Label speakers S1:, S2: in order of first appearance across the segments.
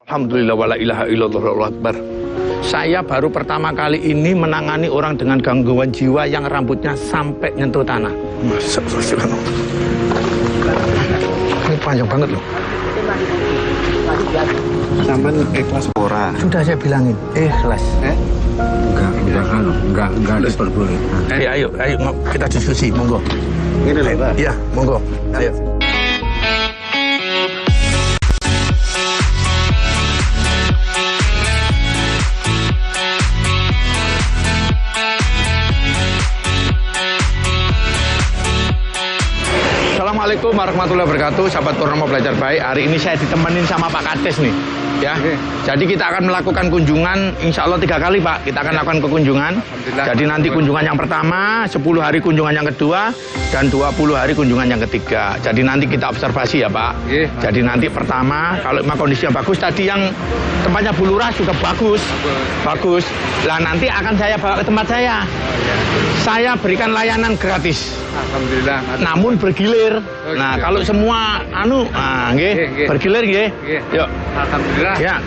S1: Alhamdulillah wala ilaha illallah wallahu akbar. Saya baru pertama kali ini menangani orang dengan gangguan jiwa yang rambutnya sampai nyentuh tanah. Masa ini panjang banget loh.
S2: Sampai ikhlas ora.
S1: Sudah saya bilangin, ikhlas.
S2: Enggak diperbolehkan.
S1: Ayo kita diskusi, monggo.
S2: Ini loh, Pak.
S1: Iya, monggo. Ayo. Assalamualaikum warahmatullahi wabarakatuh, sahabat Purnomo Belajar Baik. Hari ini saya ditemenin sama Pak Kades nih, ya. Jadi kita akan melakukan kunjungan, insya Allah 3 kali Pak. Kita akan lakukan kunjungan. Jadi nanti kunjungan yang pertama, 10 hari kunjungan yang kedua, dan 20 hari kunjungan yang ketiga. Jadi nanti kita observasi ya Pak. Jadi nanti pertama, kalau memang kondisinya bagus, tadi yang tempatnya Bu Lurah juga bagus. Lah nanti akan saya bawa ke tempat saya. Saya berikan layanan gratis.
S2: Alhamdulillah.
S1: Namun bergilir. Nah, kalau semua bergilir nggih. Yuk.
S2: Alhamdulillah.
S1: Ya.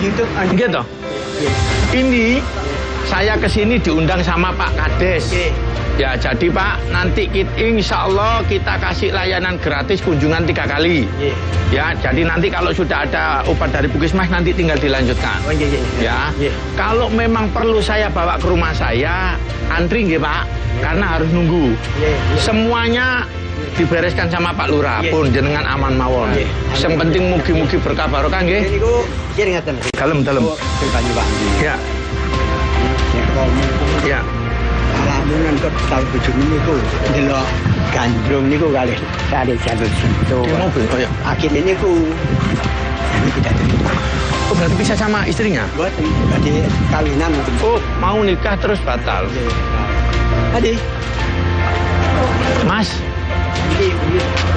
S2: Gitu.
S1: Gitu. Ini saya kesini diundang sama Pak Kades. Ya, jadi Pak, nanti insya Allah kita kasih layanan gratis kunjungan 3 kali. Ya, jadi nanti kalau sudah ada obat dari Puskesmas nanti tinggal dilanjutkan. Ya, kalau memang perlu saya bawa ke rumah saya, antri nggih Pak, karena harus nunggu. Semuanya dibereskan sama Pak Lurah pun jenengan aman mawon. Yang penting mugi-mugi berkah barokah nggih. Dalem. Ya. Ya.
S3: Alamun kok tahun 7 niku delok gandrung niku kalih jalur situ.
S1: Di mobil kok ya.
S3: Akhirnya niku tidak terima.
S1: Oh, berarti bisa sama istrinya?
S3: Boten, berarti kawinan mungkin.
S1: Oh, mau nikah terus batal.
S3: Tadi
S1: Mas.
S3: ini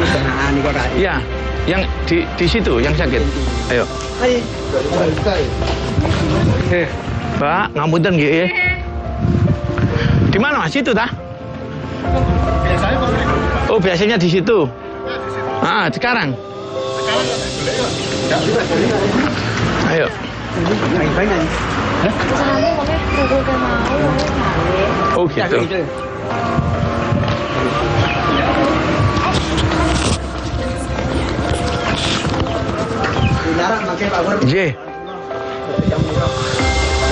S3: kenaan niku ra.
S1: Ya, yang di situ yang sakit. Ayo.
S3: Ayo.
S1: Pak, ngapunten nggih. Di mana Mas? Situ tah? Oh, biasanya di situ. Ah, sekarang. Ayo. Oh, gitu. J.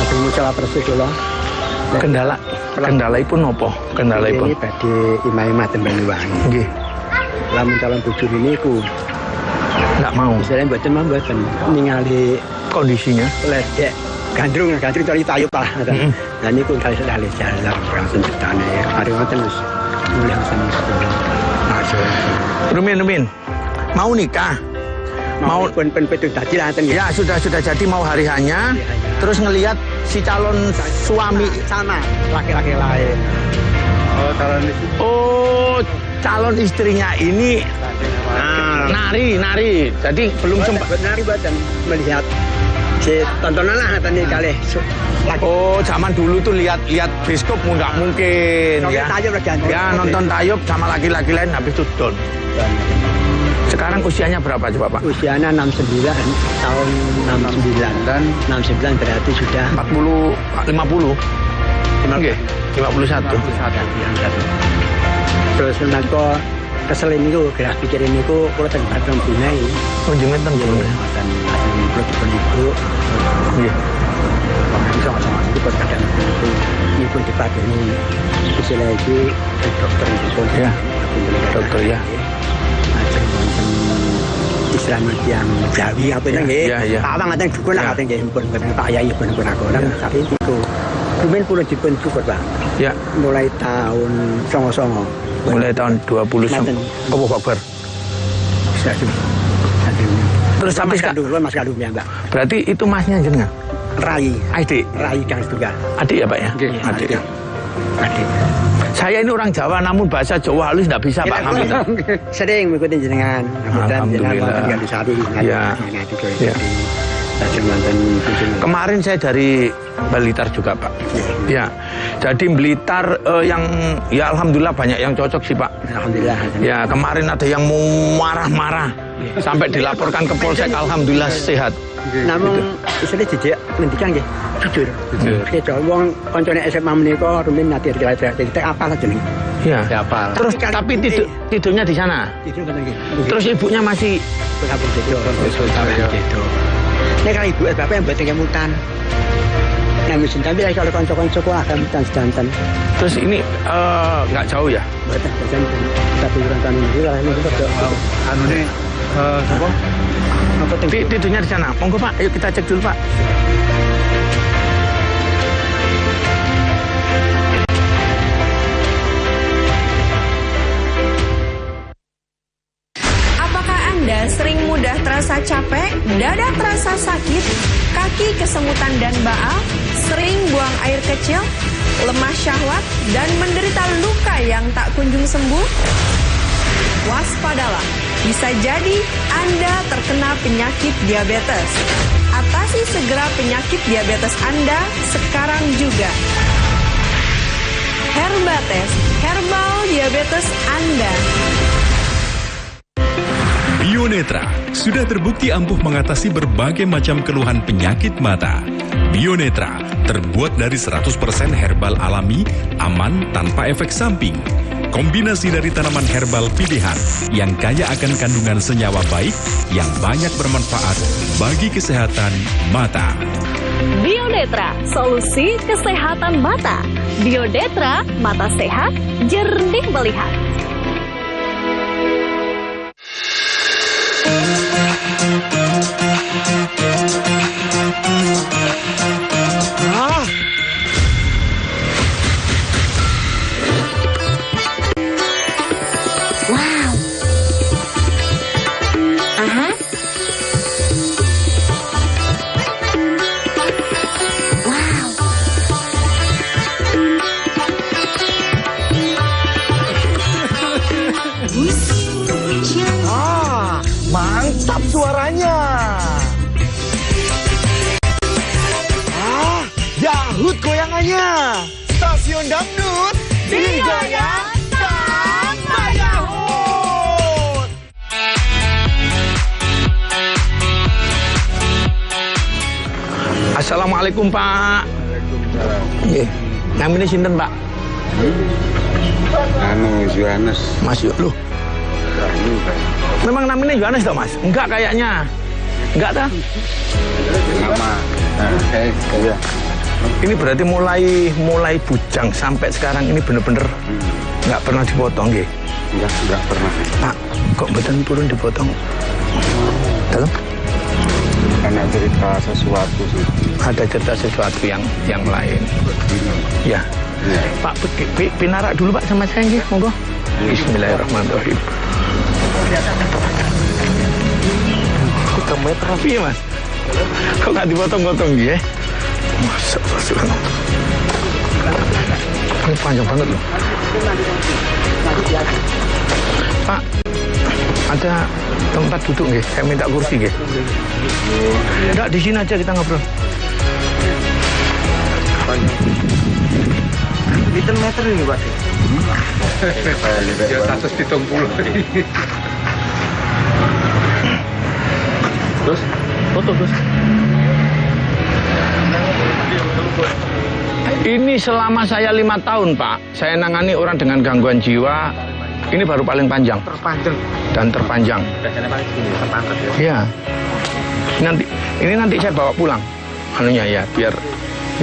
S3: Aku mucala persis kula.
S1: Kendalaipun nopo? Kendalaipun.
S3: Ini badhe imah-imah ten Banyuwangi.
S1: Nggih.
S3: Lamun calon bojo niku
S1: Enggak mau.
S3: misalnya mboten ningali
S1: Kondisinya.
S3: ledek gandrung cari tayub lah. Nah niku kali sekali jalan langsung cetane. Hari ngoten wis mulih
S1: Rumin. Mau nikah? Mau
S3: pun petu dadi lah ngoten
S1: ya sudah jadi mau hari hanya. Terus ngelihat si calon suami
S3: sana laki-laki lain.
S1: Oh, calon istrinya ini nari. Jadi belum sempat
S3: nari boten melihat si tontonan lah tadi kali.
S1: Oh, zaman dulu tuh lihat bioskop nggak mungkin ya. Ya nonton tayub sama laki-laki lain habis itu don. Sekarang usianya berapa coba Pak?
S3: Usianya 69 tahun 69 dan 69 berarti sudah
S1: 50. Oke, 51.
S3: Terus menako keselin niku gerak pikirin niku kula teng Batang Binai.
S1: Oh, jenengan teng Binai.
S3: Mboten kula ibu.
S1: Nggih.
S3: Sama-sama itu kadang itu niku dipateni istilah iki dokter niku.
S1: Ya. Dokter ya.
S3: Islamik yang Jawi apa nggih. Awang ngaten dukun lah ngaten nggih pun Pak Yai pun aku. Tapi itu Rumen pun dipun syukur Pak.
S1: Ya.
S3: Mulai tahun 99.
S1: Mulai tahun 20. Apa kabar? Terus sampai
S3: Mas Kadum ya Mbak.
S1: Berarti itu masnya jenengan?
S3: Rai.
S1: Adik.
S3: Rai Kang Tunggal.
S1: Adik ya Pak ya? Adik. Saya ini orang Jawa namun bahasa Jawa halus tidak bisa Pak Ngapunten.
S3: Sering mengikuti jenengan.
S1: Alhamdulillah.
S3: Tinggal di Sari.
S1: Ya.
S3: Lajeng wonten kunjungan.
S1: Kemarin saya dari Blitar juga Pak. Ya, jadi Blitar yang ya alhamdulillah banyak yang cocok sih Pak.
S3: Alhamdulillah.
S1: Ya kemarin ada yang mau marah-marah sampai dilaporkan ke Polsek, alhamdulillah sehat.
S3: Namun isine jejak pendidikan nggih. Jujur. Kita wong koncone SMA menika rumin nate dikira-kira kita apal jeneng.
S1: Iya.
S2: Siapa?
S1: Terus tapi tidurnya di sana.
S3: Tidur ngoten nggih.
S1: Terus ibunya masih
S3: kabeh dedo. Nek kalau ibu bapak yang mboten kemutan. Nah, mesti tapi kalau kanca-kanca ku akan mutan sedanten.
S1: terus ini nggak jauh ya?
S3: Mboten tapi urang ini lah ini kok.
S2: Anu nih, apa?
S3: Apa
S1: Tidurnya di sana. Monggo Pak, ayo kita cek dulu Pak.
S4: Apakah Anda sering mudah terasa capek, dada terasa sakit, kaki kesemutan dan baal, sering buang air kecil, lemah syahwat, dan menderita luka yang tak kunjung sembuh? Waspadalah, bisa jadi Anda terkena penyakit diabetes. Atasi segera penyakit diabetes Anda sekarang juga. Herbates, herbal diabetes Anda.
S5: Bionetra sudah terbukti ampuh mengatasi berbagai macam keluhan penyakit mata. Bionetra terbuat dari 100% herbal alami, aman, tanpa efek samping. Kombinasi dari tanaman herbal pilihan yang kaya akan kandungan senyawa baik yang banyak bermanfaat bagi kesehatan mata.
S6: Bionetra, solusi kesehatan mata. Bionetra, mata sehat, jernih melihat.
S7: Mantap suaranya. Yahut goyangannya. Stasiun dangdut digoyang sama Yahut.
S1: Assalamualaikum Pak. Nggih. Namanya sinten Pak?
S2: Anu Yohanes.
S1: Mas loh. Memang namanya Yohanes toh Mas? Enggak kayaknya. Enggak dah.
S2: Nama. Iya.
S1: Ini berarti mulai bujang sampai sekarang ini bener-bener nggak pernah dipotong nggih.
S2: Enggak pernah.
S1: Pak, kok betul turun dipotong? Dalam?
S2: Karena cerita sesuatu sih.
S1: Ada cerita sesuatu yang lain. Ya.
S2: Iya.
S1: Pak, pinarak dulu Pak sama saya nggih, monggo. Bismillahirrahmanirrahim. Kok kamu terapi ya Mas? Kok nggak dipotong-potong ya? Masa Allah. Ini panjang banget loh. Pak, ada tempat duduk nggih? Saya minta kursi nggih. Enggak, di sini aja kita ngobrol.
S7: Pinten meter ini Pak?
S2: Ya 170 ini.
S1: Terus, foto terus. Ini selama saya 5 tahun Pak, saya nangani orang dengan gangguan jiwa. Ini baru paling panjang.
S7: Terpanjang.
S1: Dan terpanjang.
S7: Biasanya paling segini, terpanjang ya.
S1: Iya. Nanti saya bawa pulang. Anunya ya, biar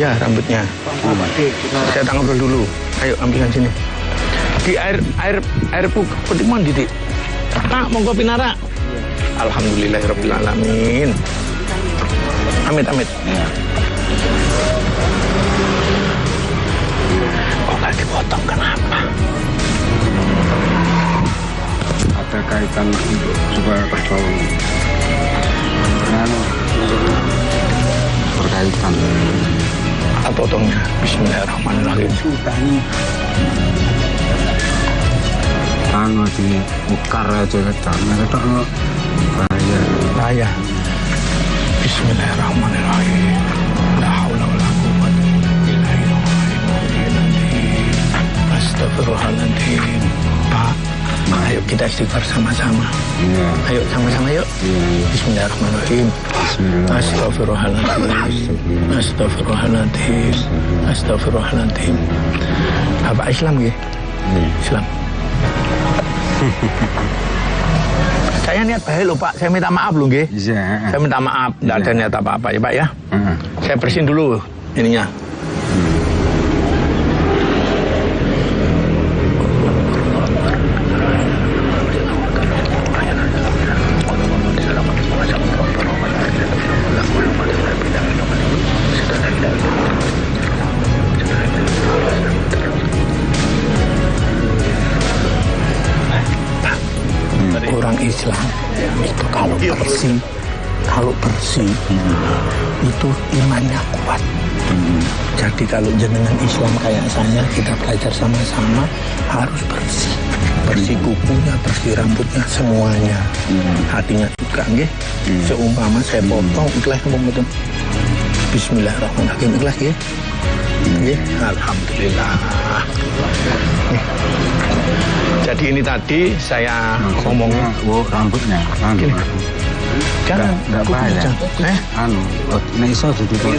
S1: ya rambutnya. Saya ngobrol dulu. Ayo ambilkan sini. Di air putih mandi Dik. Pak, monggo pinara. Alhamdulillahirabbil alamin. Amit.
S2: Ya.
S1: Kok nggak dipotong kenapa?
S2: Ada kaitan untuk supaya tertolong. Anu berkaitan.
S1: Kita potongnya. Bismillahirrahmanirrahim.
S2: Anu di ukar aja ketemu bahaya.
S1: Bahaya. Bismillahirrahmanirrahim. La haula wala quwwata illa billah. Astagfirullahaladzim. Pak, ayo kita istighfar sama-sama.
S2: Iya.
S1: Ayo sama-sama yuk.
S2: Iya.
S1: Bismillahirrahmanirrahim.
S2: Bismillah.
S1: Astagfirullahaladzim. Astagfirullahaladzim. Astagfirullahaladzim. Bapak Islam ya? Islam. Saya niat baik loh Pak, saya minta maaf loh nggih.
S2: Iya.
S1: Saya minta maaf, tidak ada niat apa-apa ya Pak ya. Saya bersihin dulu ininya. Orang Islam itu kalau bersih itu imannya kuat. Jadi kalau jenengan Islam kayak saya, kita belajar sama-sama harus bersih. Bersih kukunya, bersih rambutnya, semuanya. Hatinya juga nggih. Seumpama saya potong ikhlas betul. Bismillahirrahmanirrahim, ikhlas nggih. Nggih, alhamdulillah. Nih. Jadi ini tadi saya ngomongnya
S2: rambutnya.
S1: jangan
S2: Enggak bahaya. Nek iso ditutup.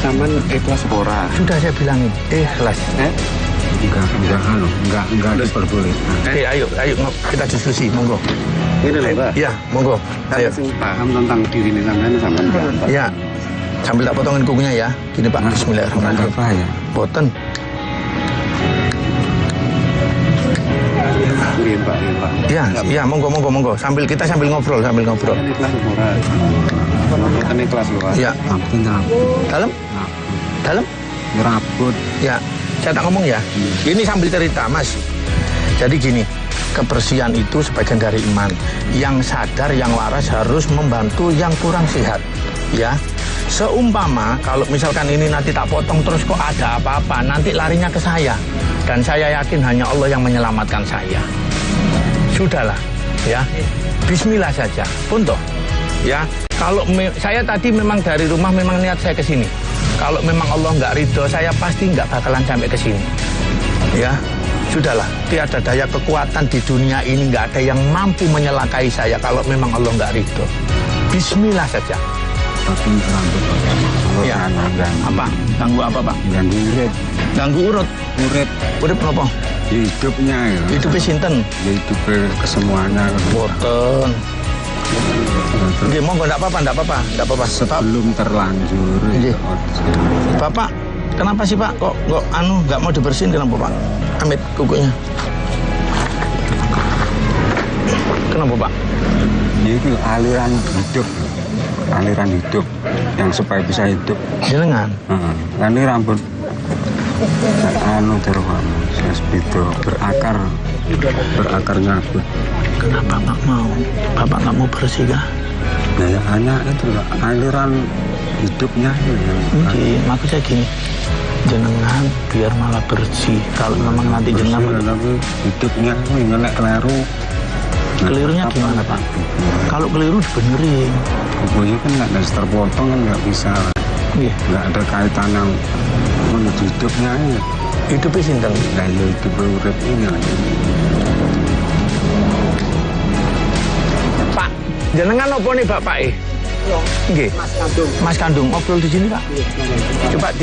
S2: Saman ikhlas ora.
S1: Sudah saya bilangin, ikhlas.
S2: Enggak diperbolehkan.
S1: Ayo kita diskusi, monggo.
S2: Ini loh, Pak.
S1: Iya, monggo. Ayo.
S2: Paham tentang diri ini sampean berapa?
S1: Ya. Sambil tak potongin kukunya ya. Gini Pak, bismillahirrahmanirrahim.
S2: Enggak bahaya.
S1: Boten.
S2: Iya, Pak.
S1: Iya, monggo. Sambil ngobrol.
S2: Ini kelas luar.
S1: Iya. Dalam?
S2: Rambut.
S1: Ya. Saya tak ngomong ya. Ini sambil cerita, Mas. Jadi gini, kebersihan itu sebagian dari iman. Yang sadar, yang waras harus membantu yang kurang sehat. Ya. Seumpama kalau misalkan ini nanti tak potong terus kok ada apa-apa, nanti larinya ke saya. Dan saya yakin hanya Allah yang menyelamatkan saya. Sudahlah, ya. Bismillah saja. Punto. Ya. Kalau saya tadi memang dari rumah memang niat saya ke sini. Kalau memang Allah nggak ridho, saya pasti nggak bakalan sampai ke sini. Ya. Sudahlah, tiada daya kekuatan di dunia ini, nggak ada yang mampu menyelakai saya kalau memang Allah nggak ridho. Bismillah saja.
S2: Tapi rambut.
S1: Ya. Apa? Ganggu apa, Pak?
S2: Ganggu urip.
S1: Ganggu urut. Urip apa?
S2: Hidupnya ya.
S1: Hidupnya sinten?
S2: Hidup kesemuanya.
S1: Boten. Nggih, monggo enggak apa-apa.
S2: Sebelum terlanjur.
S1: Nggih. Bapak, kenapa sih Pak kok nggak mau dibersihin kenapa Pak? Amit kukunya. Kenapa Pak?
S2: Itu aliran hidup yang supaya bisa hidup.
S1: Jenengan.
S2: Ini rambut berakar nyabut.
S1: Kenapa Pak mau? Bapak nggak mau bersih kah?
S2: Ya hanya itu aliran hidupnya.
S1: Maksud saya gini, jenengan biar malah bersih. Kalau memang nanti jenengan
S2: tapi hidupnya ngelek keliru.
S1: Kelirunya gimana Pak? Kalau keliru dibenerin.
S2: Kukunya kan nggak ada terpotong kan nggak bisa. Nggak ada kaitan yang menuju hidupnya.
S1: Hidupnya sinten?
S2: Nah ya hidup urip ini lagi.
S1: Pak, jenengan apa nih Bapak Nggih. Mas Kandung ngobrol di sini Pak. Coba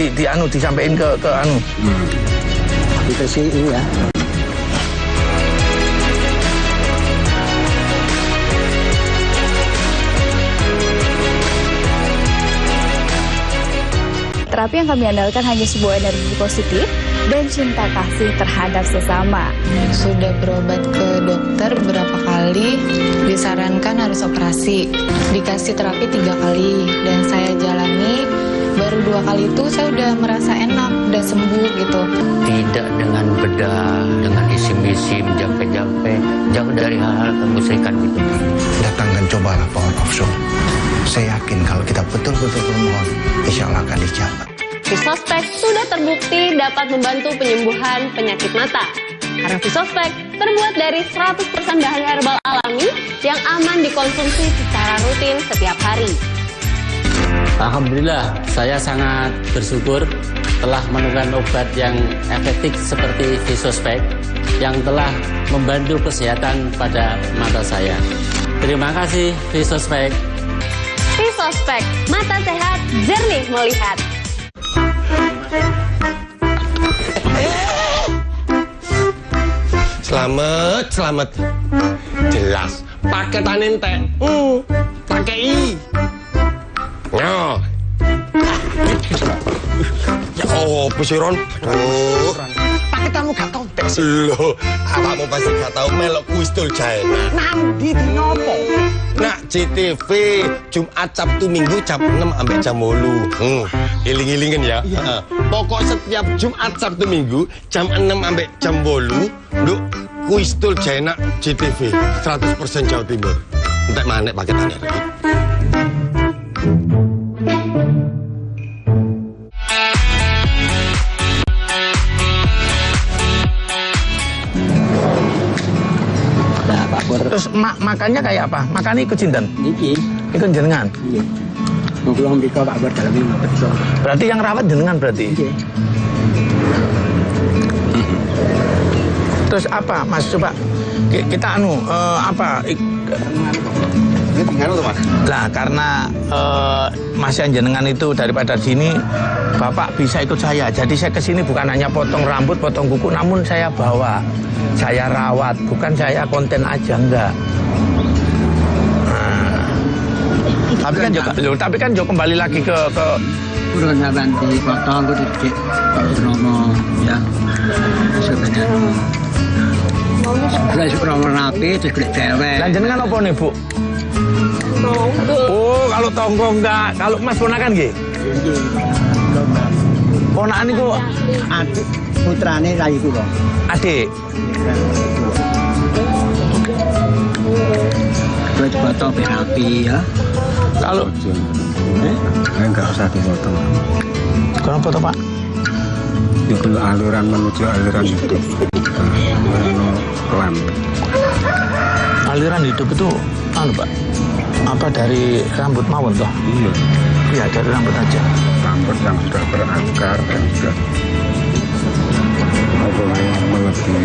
S1: disampaikan ke anu.
S3: Kita sih ini ya.
S6: Terapi yang kami andalkan hanya sebuah energi positif dan cinta kasih terhadap sesama.
S8: Sudah berobat ke dokter beberapa kali, disarankan harus operasi. Dikasih terapi 3 kali, dan saya jalani. Baru 2 kali itu saya udah merasa enak, udah sembuh gitu.
S9: Tidak dengan bedah, dengan isim-isim, jampe-jampe, jauh dari hal-hal kemusyrikan gitu.
S10: Datang dan cobalah Power of Soul. Saya yakin kalau kita betul-betul bermohon, insya Allah akan dijawab.
S11: Visospek sudah terbukti dapat membantu penyembuhan penyakit mata. Karena Visospek terbuat dari 100% bahan herbal alami yang aman dikonsumsi secara rutin setiap hari.
S12: Alhamdulillah, saya sangat bersyukur telah menemukan obat yang efektif seperti Visospek yang telah membantu kesehatan pada mata saya. Terima kasih Visospek.
S11: Visospek, mata sehat, jernih melihat.
S13: Selamat. Jelas. Paketan ente. Pakai I. Nah. Ya apa sih Ron? Aduh. Paketanmu gak konteks. Loh, awakmu pasti gak tahu melok kuistul China. Nanti di nopo? Nah, CTV Jumat Sabtu Minggu jam 6 sampai jam 8. Iling-ilingen ya. Pokok setiap Jumat Sabtu Minggu jam 6 sampai jam 8, nduk kuistul China CTV 100% Jawa Timur. Entek manek paketannya.
S1: Terus makannya kayak apa? Makannya ikut cinten? Ikut jenengan?
S3: Iya. Belum bisa Pak Bor dalam ini.
S1: Berarti yang rawat jenengan berarti? Iya. Terus apa Mas? Coba kita apa? Lah karena Mas yang jenengan itu daripada sini Bapak bisa ikut saya. Jadi saya kesini bukan hanya potong rambut, potong kuku, namun saya bawa, saya rawat, bukan saya konten aja, enggak. Nah, tapi kan juga kembali lagi ke
S3: udah nanti potong gue dikit Romo ya sebenarnya. Saya Romo rapi terus kulit cewek.
S1: Dan jenengan apa nih Bu? Oh, kalau tonggo enggak. Kalau Mas ponakan nggih? Ponakan niku
S3: adik putrane rayi kula.
S1: Adik.
S3: Kuwi dipotong rapi ya.
S1: Kalau
S2: enggak usah dipotong.
S1: Kenapa toh, Pak?
S2: Itu aliran menuju aliran hidup. Pelan.
S1: Aliran hidup itu Pak? Apa dari rambut mawon toh?
S2: Iya.
S1: Iya, dari rambut aja.
S2: Rambut yang sudah berakar dan sudah melebihi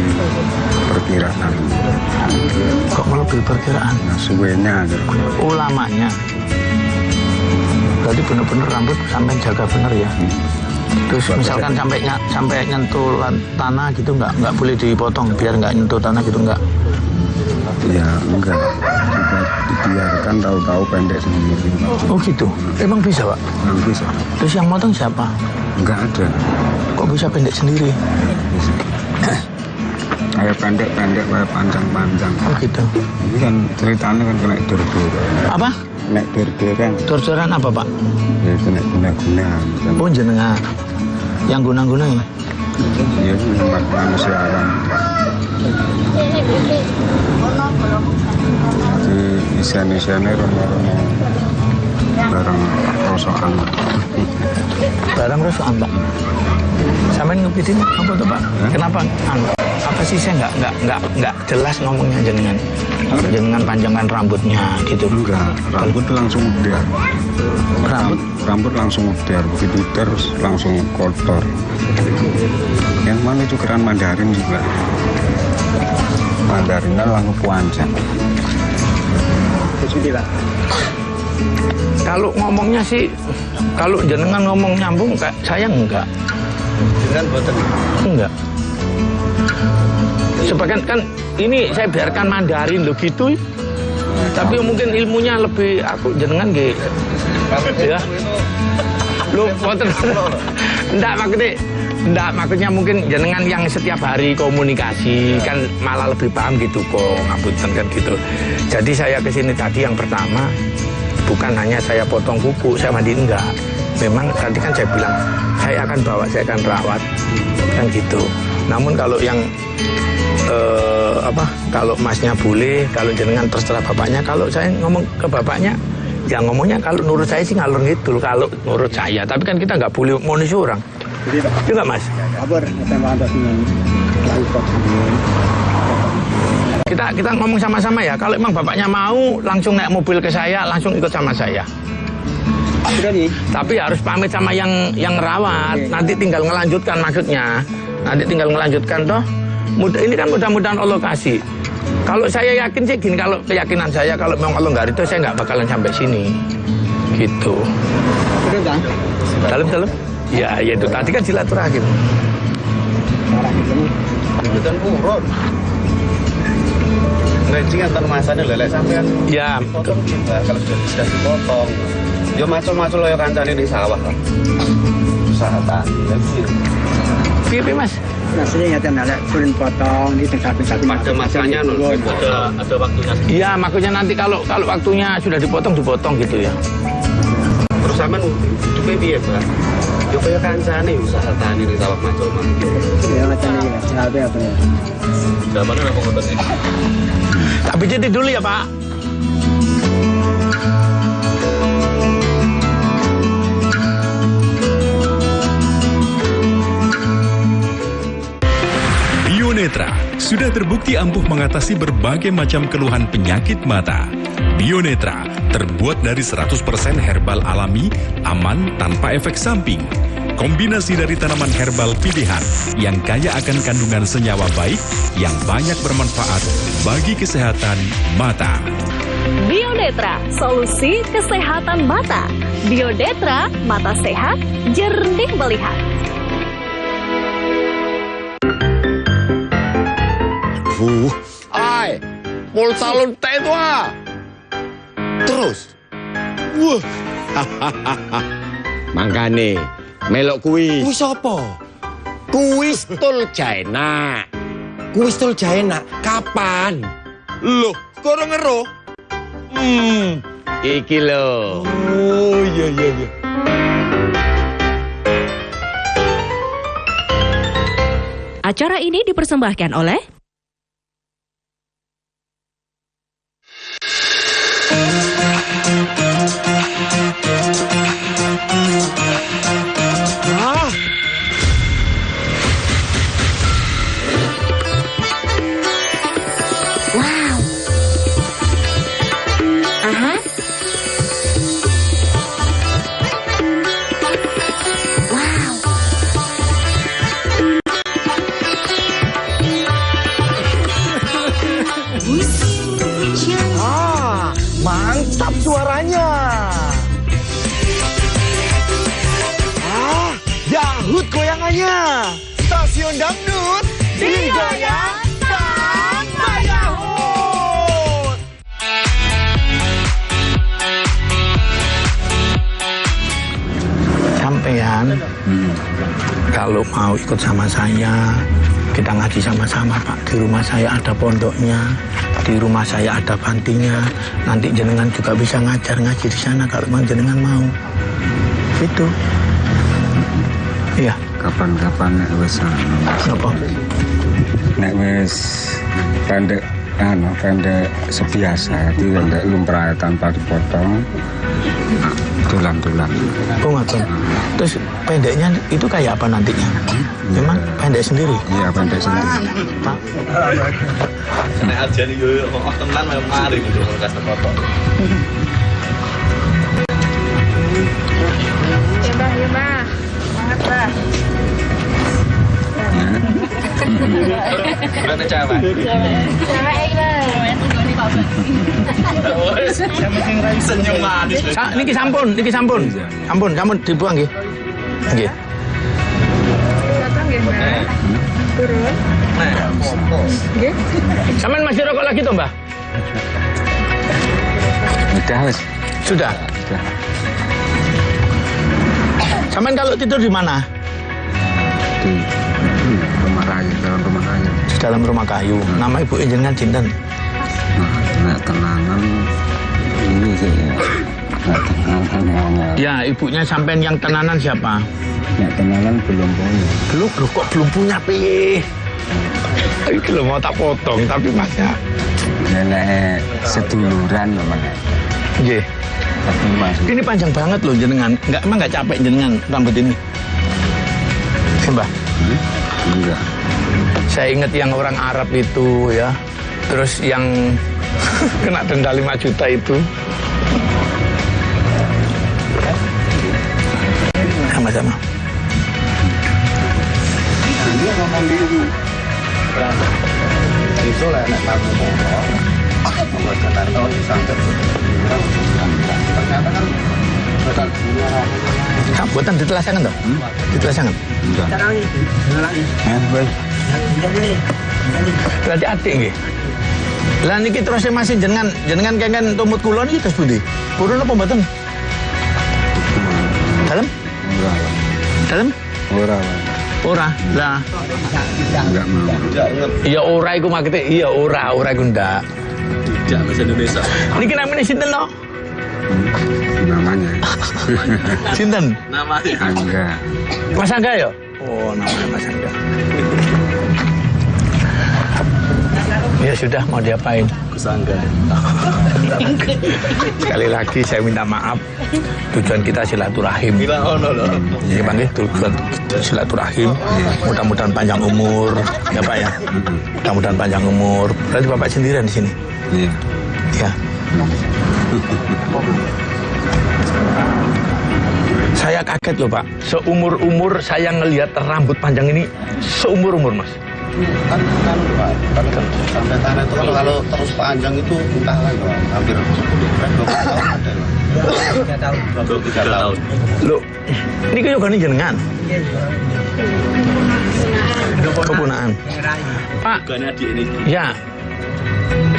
S2: perkiraan.
S1: Kok melebihi perkiraan?
S2: Nah, suwenya ada.
S1: Lamanya. Berarti benar-benar rambut sampai jaga benar ya. Terus misalkan sampai nyentuh tanah gitu nggak boleh dipotong biar nggak nyentuh tanah gitu nggak?
S2: Ya enggak, juga dibiarkan tahu-tahu pendek sendiri.
S1: Oh gitu, emang bisa Pak?
S2: Emang bisa.
S1: Terus yang motong siapa?
S2: Enggak ada.
S1: Kok bisa pendek sendiri?
S2: Bisa. Kayak pendek-pendek, kayak panjang-panjang.
S1: Oh gitu.
S2: Ini kan ceritanya kan kena dor-dor.
S1: Apa?
S2: Nek dor-doran.
S1: Dor-doran apa Pak?
S2: Ya itu nek guna-gunaan.
S1: Oh jenengan. Yang guna-guna ya?
S2: Iya, tempat manusia alam. Di isian-isiannya romo-romo barang rosokan.
S1: Barang rosokan Pak? Sampai ngepitin apa tuh Pak? Kenapa? Apa sih saya nggak jelas ngomongnya jenengan? Jenengan panjangkan rambutnya gitu.
S2: Enggak, rambut langsung udah. Rambut langsung udah, begitu terus langsung kotor. Yang mana itu keran Mandarin juga. Mandarinnya langsung panjang.
S1: Kalau ngomongnya sih, kalau jenengan ngomong nyambung, saya enggak.
S7: Dengan boten?
S1: Enggak. Sebagian kan ini saya biarkan Mandarin lo gitu. Tapi mungkin ilmunya lebih aku jenengan gitu. Ya. Lu boten. Enggak maksudnya mungkin jenengan yang setiap hari komunikasi kan malah lebih paham gitu kok, ngapunten kan gitu. Jadi saya kesini tadi yang pertama bukan hanya saya potong kuku, saya mandi enggak. Memang tadi kan saya bilang saya akan bawa, saya akan rawat kan gitu. Namun kalau yang kalau masnya boleh, kalau jenengan terserah bapaknya. Kalau saya ngomong ke bapaknya, ya ngomongnya kalau menurut saya sih ngalur gitu, kalau menurut saya. Tapi kan kita nggak boleh manusia orang. Itu nggak Mas?
S3: Kabar,
S1: Kita ngomong sama-sama ya. Kalau emang bapaknya mau, langsung naik mobil ke saya, langsung ikut sama saya. Tapi harus pamit sama yang rawat. Nanti tinggal ngelanjutkan maksudnya. Nanti tinggal ngelanjutkan toh. Ini kan mudah-mudahan Allah kasih. Kalau saya yakin sih gini, kalau keyakinan saya kalau memang Allah nggak ridho, saya nggak bakalan sampai sini. Gitu. Dalam. Ya itu tadi kan silaturahim.
S7: Bukan urut. Rencing antar masanya lelek sampean.
S1: Ya.
S7: Dipotong kita kalau sudah dipotong. Ya macul-macul ya kancane ning sawah lah. Usaha tani lagi.
S1: Piye Mas?
S3: Nasinya nyata nalek turun potong di tengah-tengah.
S7: Pada masanya ada waktunya.
S1: Iya, makanya nanti kalau waktunya sudah dipotong gitu ya.
S7: Terus sampean hidupe piye, Pak? Yo kaya kancane usaha tani ning sawah macul-macul.
S3: Ya macane ya, sabe apa ya.
S7: Zamane apa ngoten iki?
S1: Tak pijetin dulu ya, Pak.
S5: Bionetra sudah terbukti ampuh mengatasi berbagai macam keluhan penyakit mata. Bionetra terbuat dari 100% herbal alami, aman tanpa efek samping. Kombinasi dari tanaman herbal pilihan yang kaya akan kandungan senyawa baik yang banyak bermanfaat bagi kesehatan mata.
S14: Bionetra, solusi kesehatan mata. Bionetra, mata sehat, jernih melihat.
S13: Ai, mul salon teh itu Terus. Wah. Mangkane melok kuis. Kuis apa? Kuis Tul Jaena. Kuis Tul Jaena kapan? Loh, gorong ngero.
S9: Iki lho.
S13: Oh, iya.
S14: Acara ini dipersembahkan oleh
S13: Mantap suaranya. Dahut goyangannya. Stasiun dangdut digoyang sama dahut.
S1: Sampean kalau mau ikut sama saya, kita ngaji sama-sama Pak. Di rumah saya ada pondoknya, di rumah saya ada pantinya. Nanti jenengan juga bisa ngajar ngaji di sana kalau memang jenengan mau. Itu. Iya.
S2: Kapan-kapan nek wis
S1: apa?
S2: Nek wis pendek sebiasa, itu pendek lumrah tanpa dipotong. Tulang-tulang.
S1: Oh ngapain? Terus pendeknya itu kayak apa nantinya? Memang pendek sendiri?
S2: Iya pendek sendiri.
S1: Pak.
S7: Nek aja nih yo kok tenan mari gitu kasih foto.
S6: Ya Mbah. Semangat Mbah.
S7: Bukan cewek.
S6: Cewek
S7: Senyum manis.
S1: Niki sampun. Sampun dibuang nggih. Nggih.
S6: Datang nggih, Mbah. Turun. Nggih.
S1: Sampean masih rokok lagi toh, Mbah?
S2: Udah wis.
S1: Sudah. Sampean kalau tidur di mana?
S2: Di rumah kayu, dalam rumah kayu.
S1: Di dalam rumah kayu. Nama ibu jenengan jinten?
S2: Nek tenanan ini sih ya. Nek tenanan
S1: ya. Ibunya sampean yang tenanan siapa?
S2: Nek tenanan belum punya.
S1: Belum kok belum punya piye? Iki lho mau tak potong tapi masnya.
S2: Nenek seduluran memang.
S1: Nggih. Ini panjang banget loh jenengan. Emang nggak capek jenengan rambut ini? Mbah?
S2: Enggak.
S1: Saya ingat yang orang Arab itu ya. Terus yang kena denda 5 juta itu sama-sama.
S7: Itu lah nek aku ngomong Jakarta disantet. Ternyata kan betul
S1: buatan ditelasakan toh? Ditelasakan?
S2: Enggak.
S1: Berarti adik nggih. Lah niki terus masih jenengan kengken tumut kula niki terus pundi? Purun apa mboten? Dalem?
S2: Enggak.
S1: Dalem? Ora. Lah.
S2: Enggak mau.
S1: Iya ora iku makete. Iya ora iku ndak.
S7: Tidak bahasa Indonesia.
S1: Niki namanya sinten to?
S2: Namanya.
S1: Sinten?
S7: Namanya.
S2: Angga.
S1: Mas Angga ya? Oh, namanya Mas Angga. Ya sudah, mau diapain?
S7: Kusangga.
S1: Sekali lagi saya minta maaf. Tujuan kita silaturahim. Iya Bang, tujuan silaturahim. Mudah-mudahan panjang umur, ya Pak ya. Mudah-mudahan panjang umur. Berarti Bapak sendirian di sini.
S2: Iya.
S1: Ya. Saya kaget loh Pak. Seumur-umur saya ngelihat rambut panjang ini seumur-umur Mas.
S7: Kan sampai tanah itu kalau terus panjang itu entah lah hampir 23 tahun.
S1: Loh, ini kayak gini jenengan. Kepunaan. Pak, ya,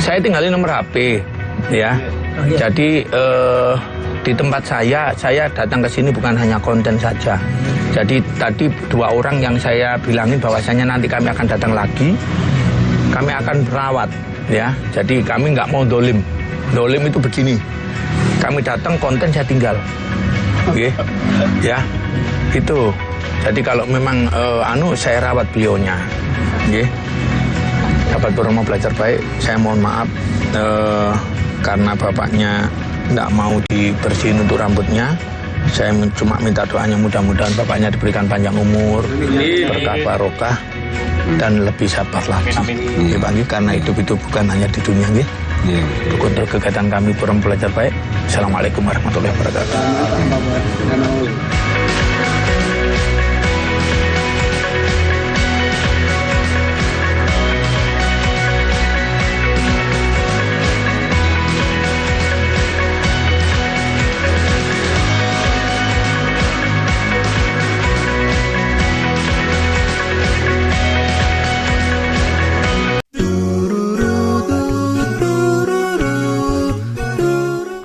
S1: saya tinggalin nomor HP, ya. Jadi di tempat saya datang ke sini bukan hanya konten saja. Jadi tadi 2 orang yang saya bilangin bahwasanya nanti kami akan datang lagi, kami akan merawat, ya. Jadi kami nggak mau dolim. Dolim itu begini, kami datang konten saya tinggal, oke, ya, itu. Jadi kalau memang saya rawat beliaunya, oke. Dapat Purnomo belajar baik, saya mohon maaf karena bapaknya nggak mau dibersihin untuk rambutnya. Saya cuma minta doanya mudah-mudahan bapaknya diberikan panjang umur, berkah barokah, dan lebih sabar lagi. Ya, Bang, karena hidup itu bukan hanya di dunia, nggih. Untuk kegiatan kami Purnomo belajar baik. Assalamualaikum warahmatullahi wabarakatuh.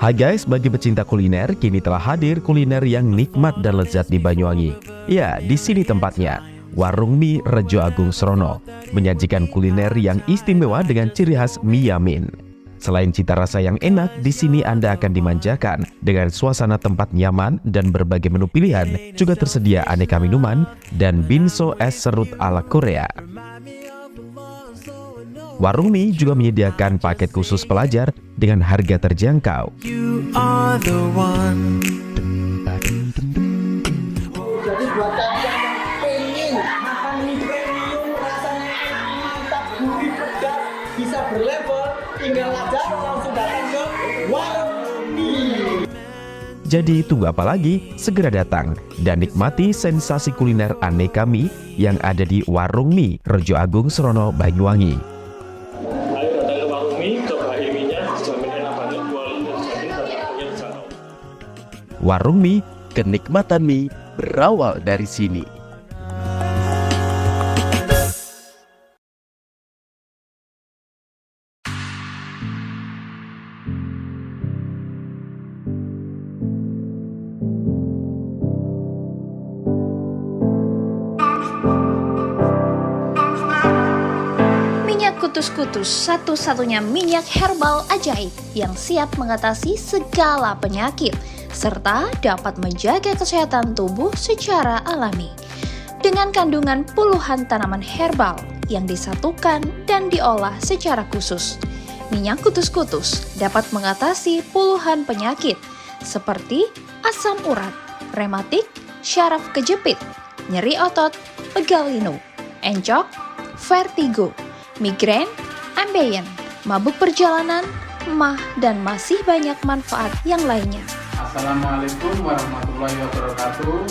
S15: Hai guys, bagi pecinta kuliner, kini telah hadir kuliner yang nikmat dan lezat di Banyuwangi. Ya, di sini tempatnya. Warung Mie Rejo Agung Srono menyajikan kuliner yang istimewa dengan ciri khas mie yamin. Selain cita rasa yang enak, di sini Anda akan dimanjakan dengan suasana tempat nyaman dan berbagai menu pilihan. Juga tersedia aneka minuman dan binso es serut ala Korea. Warung Mie juga menyediakan paket khusus pelajar dengan harga terjangkau.
S16: Jadi buat kalian yang pengen makan mie premium rasanya mantap, gurih, pedas, bisa berlevel, tinggal aja langsung datang ke Warung Mie.
S15: Jadi tunggu apa lagi? Segera datang dan nikmati sensasi kuliner aneka mie yang ada di Warung Mie Rejo Agung Srono, Banyuwangi. Warung Mie, kenikmatan mie berawal dari sini.
S17: Minyak kutus-kutus, satu-satunya minyak herbal ajaib yang siap mengatasi segala penyakit serta dapat menjaga kesehatan tubuh secara alami. Dengan kandungan puluhan tanaman herbal yang disatukan dan diolah secara khusus, minyak kutus-kutus dapat mengatasi puluhan penyakit seperti asam urat, rematik, syaraf kejepit, nyeri otot, pegal linu, encok, vertigo, migrain, ambeien, mabuk perjalanan, mah, dan masih banyak manfaat yang lainnya.
S18: Assalamualaikum warahmatullahi wabarakatuh.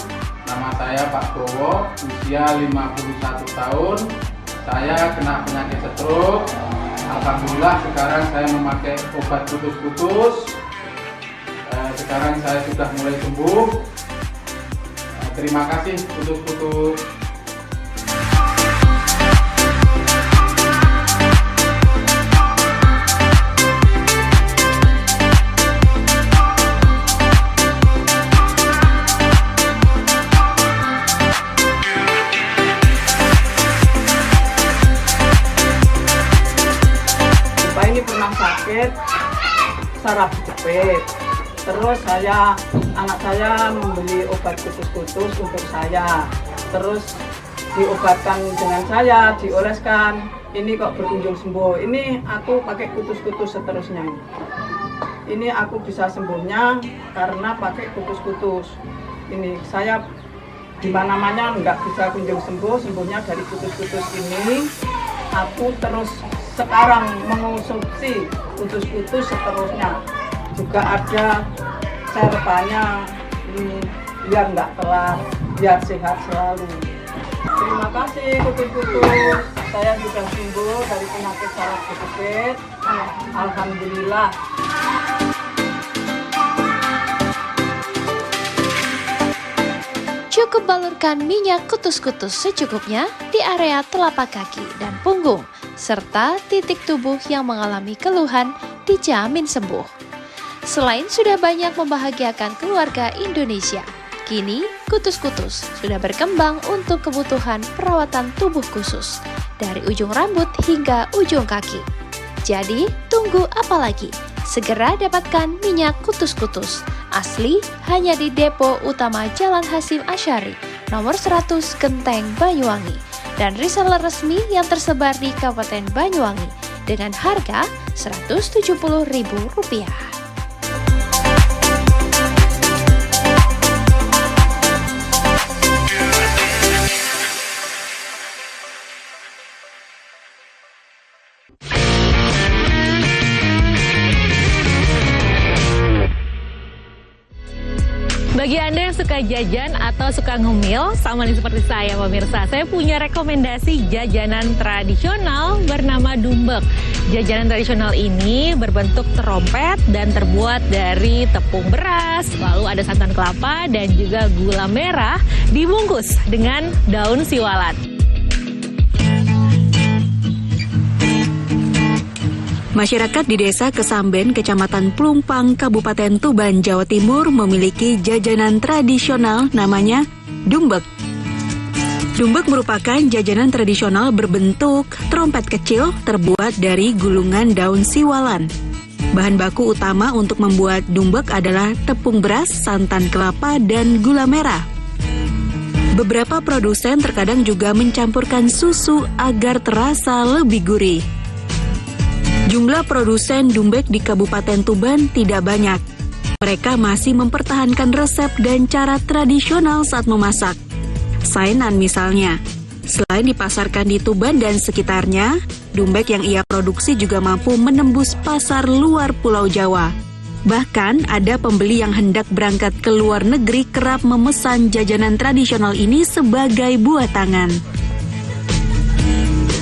S18: Nama saya Pak Bowo, usia 51 tahun. Saya kena penyakit stroke. Alhamdulillah sekarang saya memakai obat kutus-kutus. Sekarang saya sudah mulai sembuh. Terima kasih kutus-kutus.
S19: Ini pernah sakit saraf jepit. Terus anak saya membeli obat kutus-kutus untuk saya. Terus diobatkan dengan saya, dioleskan. Ini kok berkunjung sembuh. Ini aku pakai kutus-kutus seterusnya. Ini aku bisa sembuhnya karena pakai kutus-kutus. Ini saya di mana-mana nggak bisa kunjung sembuh, sembuhnya dari kutus-kutus ini. Aku terus sekarang mengonsumsi kutus-kutus seterusnya. Juga ada serbannya ini biar nggak telat, biar sehat selalu. Terima kasih kutus-kutus, saya sudah sembuh dari penyakit saraf jepit. Alhamdulillah.
S17: Cukup balurkan minyak kutus-kutus secukupnya di area telapak kaki dan punggung, serta titik tubuh yang mengalami keluhan dijamin sembuh. Selain sudah banyak membahagiakan keluarga Indonesia, kini kutus-kutus sudah berkembang untuk kebutuhan perawatan tubuh khusus, dari ujung rambut hingga ujung kaki. Jadi, tunggu apa lagi? Segera dapatkan minyak kutus-kutus asli hanya di Depo Utama Jalan Hasyim Asyari, nomor 100 Genteng, Banyuwangi, dan reseller resmi yang tersebar di Kabupaten Banyuwangi dengan harga Rp170.000.
S14: Bagi Anda yang suka jajan atau suka ngemil, sama nih seperti saya pemirsa, saya punya rekomendasi jajanan tradisional bernama dumbek. Jajanan tradisional ini berbentuk terompet dan terbuat dari tepung beras, lalu ada santan kelapa dan juga gula merah, dibungkus dengan daun siwalan.
S20: Masyarakat di Desa Kesamben, Kecamatan Plumpang, Kabupaten Tuban, Jawa Timur memiliki jajanan tradisional namanya dumbek. Dumbek merupakan jajanan tradisional berbentuk trompet kecil terbuat dari gulungan daun siwalan. Bahan baku utama untuk membuat dumbek adalah tepung beras, santan kelapa, dan gula merah. Beberapa produsen terkadang juga mencampurkan susu agar terasa lebih gurih. Jumlah produsen dumbek di Kabupaten Tuban tidak banyak. Mereka masih mempertahankan resep dan cara tradisional saat memasak. Sainan misalnya. Selain dipasarkan di Tuban dan sekitarnya, dumbek yang ia produksi juga mampu menembus pasar luar Pulau Jawa. Bahkan ada pembeli yang hendak berangkat ke luar negeri kerap memesan jajanan tradisional ini sebagai buah tangan.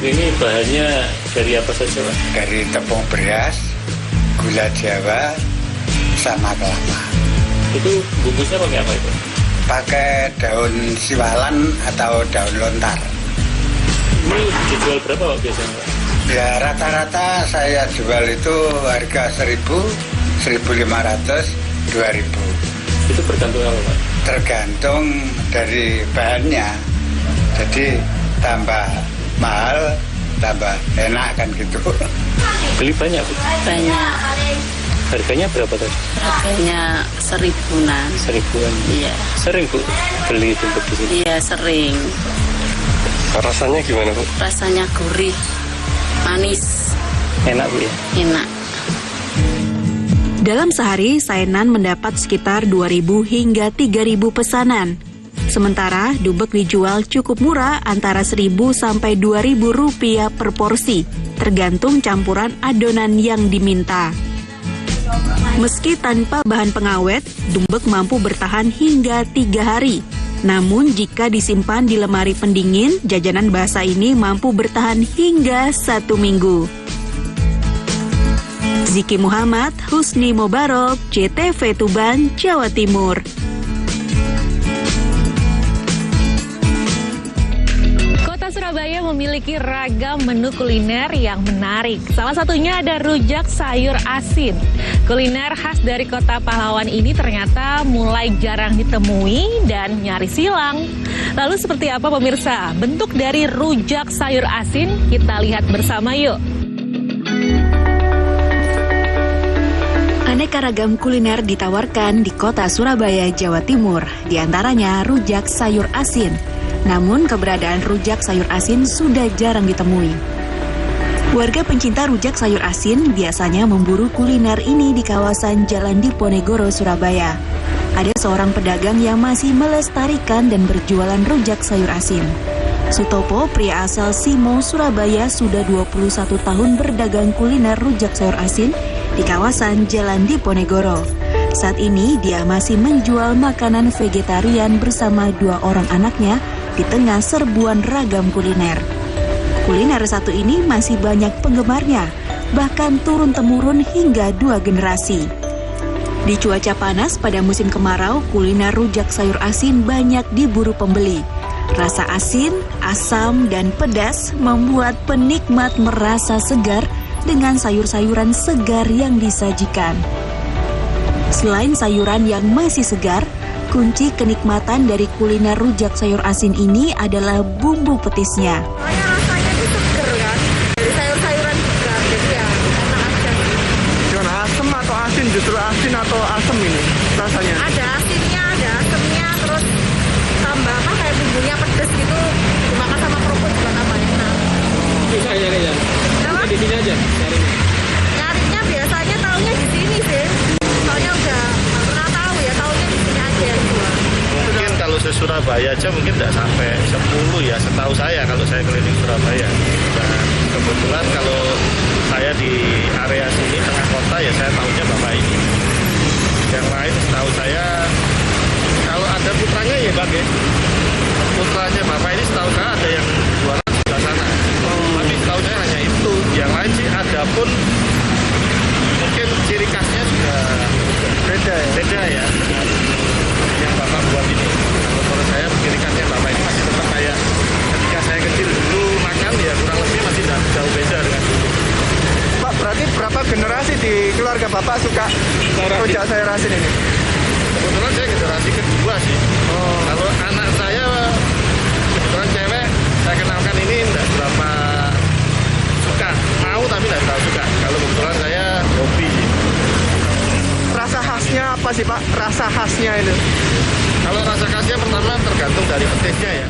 S21: Ini bahannya dari apa saja, Pak?
S22: Dari tepung beras, gula Jawa, sama kelapa.
S21: Itu bungkusnya pakai apa itu?
S22: Pakai daun siwalan atau daun lontar.
S21: Ini dijual berapa Pak biasanya, Pak?
S22: Ya rata-rata saya jual itu harga 1.000, 1.500, 2.000.
S21: Itu bergantung apa, Pak?
S22: Tergantung dari bahannya. Jadi tambah mahal, tambah enak kan gitu.
S21: Beli banyak, Bu?
S23: Banyak.
S21: Harganya berapa tadi?
S23: Harganya 1.000-an.
S21: 1.000-an?
S23: Iya.
S21: Sering, Bu, beli dumbek di sini?
S23: Iya, sering.
S21: Rasanya gimana, Bu?
S23: Rasanya gurih, manis.
S21: Enak, Bu, ya?
S23: Enak.
S20: Dalam sehari, Sainan mendapat sekitar 2.000 hingga 3.000 pesanan. Sementara dumbek dijual cukup murah antara 1.000 sampai 2.000 rupiah per porsi, tergantung campuran adonan yang diminta. Meski tanpa bahan pengawet, dumbek mampu bertahan hingga 3 hari. Namun jika disimpan di lemari pendingin, jajanan basah ini mampu bertahan hingga 1 minggu. Ziki Muhammad, Husni Mobarok, JTV Tuban, Jawa Timur.
S14: Surabaya memiliki ragam menu kuliner yang menarik. Salah satunya ada rujak sayur asin. Kuliner khas dari Kota Pahlawan ini ternyata mulai jarang ditemui dan nyaris hilang. Lalu seperti apa pemirsa bentuk dari rujak sayur asin? Kita lihat bersama yuk.
S20: Aneka ragam kuliner ditawarkan di Kota Surabaya, Jawa Timur. Di antaranya rujak sayur asin. Namun keberadaan rujak sayur asin sudah jarang ditemui. Warga pencinta rujak sayur asin biasanya memburu kuliner ini di kawasan Jalan Diponegoro, Surabaya. Ada seorang pedagang yang masih melestarikan dan berjualan rujak sayur asin. Sutopo, pria asal Simo, Surabaya, sudah 21 tahun berdagang kuliner rujak sayur asin di kawasan Jalan Diponegoro. Saat ini dia masih menjual makanan vegetarian bersama 2 orang anaknya di tengah serbuan ragam kuliner. Kuliner satu ini masih banyak penggemarnya, bahkan turun-temurun hingga 2 generasi. Di cuaca panas pada musim kemarau, kuliner rujak sayur asin banyak diburu pembeli. Rasa asin, asam, dan pedas membuat penikmat merasa segar dengan sayur-sayuran segar yang disajikan. Selain sayuran yang masih segar, kunci kenikmatan dari kuliner rujak sayur asin ini adalah bumbu petisnya.
S16: Rasanya itu seger kan, dari sayur-sayuran segar, jadi ya enak aja.
S1: Gimana, asem atau asin? Justru asin atau asem ini rasanya?
S16: Ada asinnya, ada asemnya, terus tambah apa kayak bumbunya pedes gitu, dimakan sama kerupuk juga tambah enak.
S18: Susah nyarinya?
S16: Kenapa?
S18: Di sini aja nyarinya.
S16: Nyarinya biasanya taunya di sini sih, soalnya udah nggak pernah tahu ya, taunya di sini aja yang jual.
S4: Mungkin kalau se-Surabaya aja mungkin tidak sampai 10 ya, setahu saya kalau saya keliling Surabaya. Dan kebetulan kalau saya di area sini tengah kota ya saya tahunya bapak ini. Yang lain setahu saya kalau ada putranya ya Bang ya. Putranya bapak ini setahu saya ada yang jualan di sebelah sana. Tapi setahu saya hanya itu. Yang lain sih ada pun mungkin ciri khasnya juga beda ya. Yang bapak buat ini. Kalau menurut saya ciri khasnya bapak ini masih tetap kayak ketika saya kecil dulu makan ya kurang lebih masih jauh beda dengan dulu.
S1: Pak, berarti berapa generasi di keluarga bapak suka rujak sayur asin ini?
S4: Kebetulan saya generasi kedua sih. Kalau anak saya kebetulan cewek, saya kenalkan ini tidak berapa suka. Mau tapi tidak terlalu suka. Kalau kebetulan saya hobi sih.
S1: Rasa khasnya apa sih Pak? Rasa khasnya itu?
S4: Kalau rasa khasnya pertama tergantung dari petisnya ya.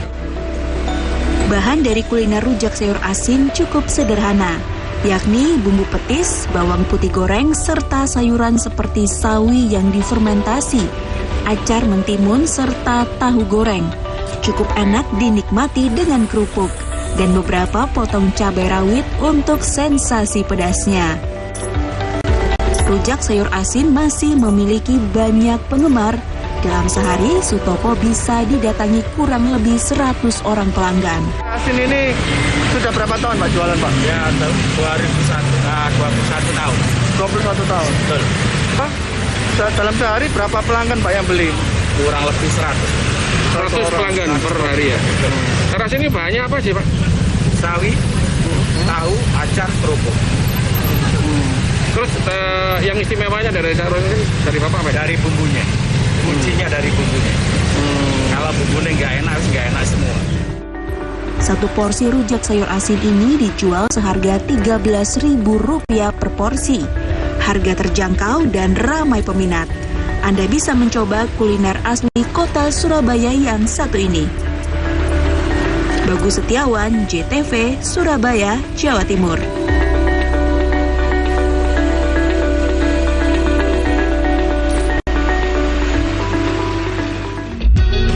S20: Bahan dari kuliner rujak sayur asin cukup sederhana, yakni bumbu petis, bawang putih goreng, serta sayuran seperti sawi yang difermentasi, acar mentimun, serta tahu goreng. Cukup enak dinikmati dengan kerupuk, dan beberapa potong cabai rawit untuk sensasi pedasnya. Rujak sayur asin masih memiliki banyak penggemar. Dalam sehari, Sutopo bisa didatangi kurang lebih 100 orang pelanggan.
S1: Asin ini sudah berapa tahun Pak jualan Pak?
S4: Ya, 21 tahun.
S1: 21 tahun?
S4: Betul.
S1: Pak, dalam sehari berapa pelanggan Pak yang beli?
S4: Kurang lebih 100.
S18: 100 pelanggan per hari ya. Rasa ini banyak apa sih Pak?
S4: Sawi, tahu, acar, kerupuk.
S18: Terus yang istimewanya dari sayur ini dari Bapak apa?
S4: Dari bumbunya. Kuncinya dari bumbunya. Kalau bumbunya nggak enak semua.
S20: Satu porsi rujak sayur asin ini dijual seharga Rp13.000 per porsi. Harga terjangkau dan ramai peminat. Anda bisa mencoba kuliner asli Kota Surabaya yang satu ini. Bagus Setiawan, JTV, Surabaya, Jawa Timur.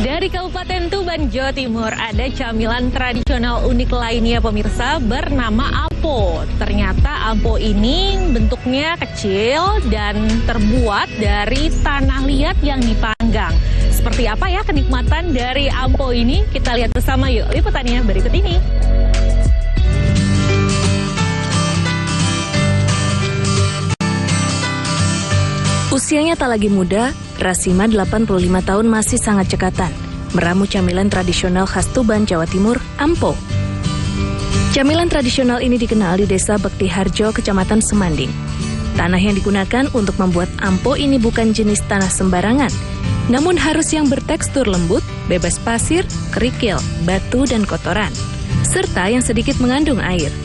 S14: Dari Kabupaten Tuban, Jawa Timur ada camilan tradisional unik lainnya pemirsa bernama ampo. Ternyata ampo ini bentuknya kecil dan terbuat dari tanah liat yang dipanggang. Seperti apa ya kenikmatan dari ampo ini? Kita lihat bersama yuk liputannya berikut ini.
S20: Usianya tak lagi muda, Rasima 85 tahun masih sangat cekatan meramu camilan tradisional khas Tuban, Jawa Timur, ampo. Camilan tradisional ini dikenal di Desa Bekti Harjo, Kecamatan Semanding. Tanah yang digunakan untuk membuat ampo ini bukan jenis tanah sembarangan, namun harus yang bertekstur lembut, bebas pasir, kerikil, batu, dan kotoran, serta yang sedikit mengandung air.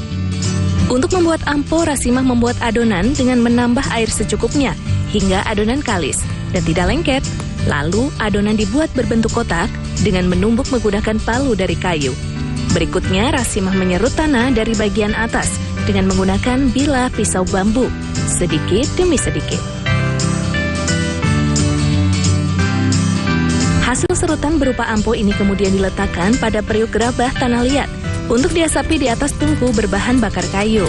S20: Untuk membuat ampo, Rasimah membuat adonan dengan menambah air secukupnya, hingga adonan kalis dan tidak lengket. Lalu adonan dibuat berbentuk kotak dengan menumbuk menggunakan palu dari kayu. Berikutnya Rasimah menyerut tanah dari bagian atas dengan menggunakan bilah pisau bambu, sedikit demi sedikit. Hasil serutan berupa ampo ini kemudian diletakkan pada periuk gerabah tanah liat untuk diasapi di atas tungku berbahan bakar kayu.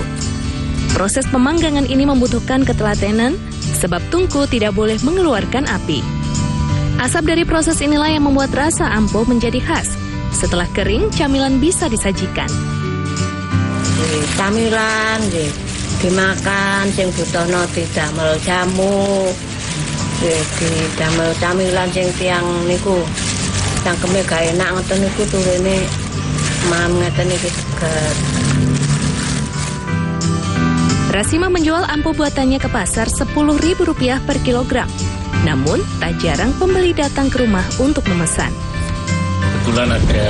S20: Proses pemanggangan ini membutuhkan ketelatenan sebab tungku tidak boleh mengeluarkan api. Asap dari proses inilah yang membuat rasa ampo menjadi khas. Setelah kering, camilan bisa disajikan.
S23: Camilan dimakan, sing butuhno didamel jamu, didamel camilan sing tiang niku cangkeme gak enak ngoten niku turune mam ngeten iki seger.
S20: Rasimah menjual ampo buatannya ke pasar Rp10.000 per kilogram. Namun, tak jarang pembeli datang ke rumah untuk memesan.
S21: Kebetulan ada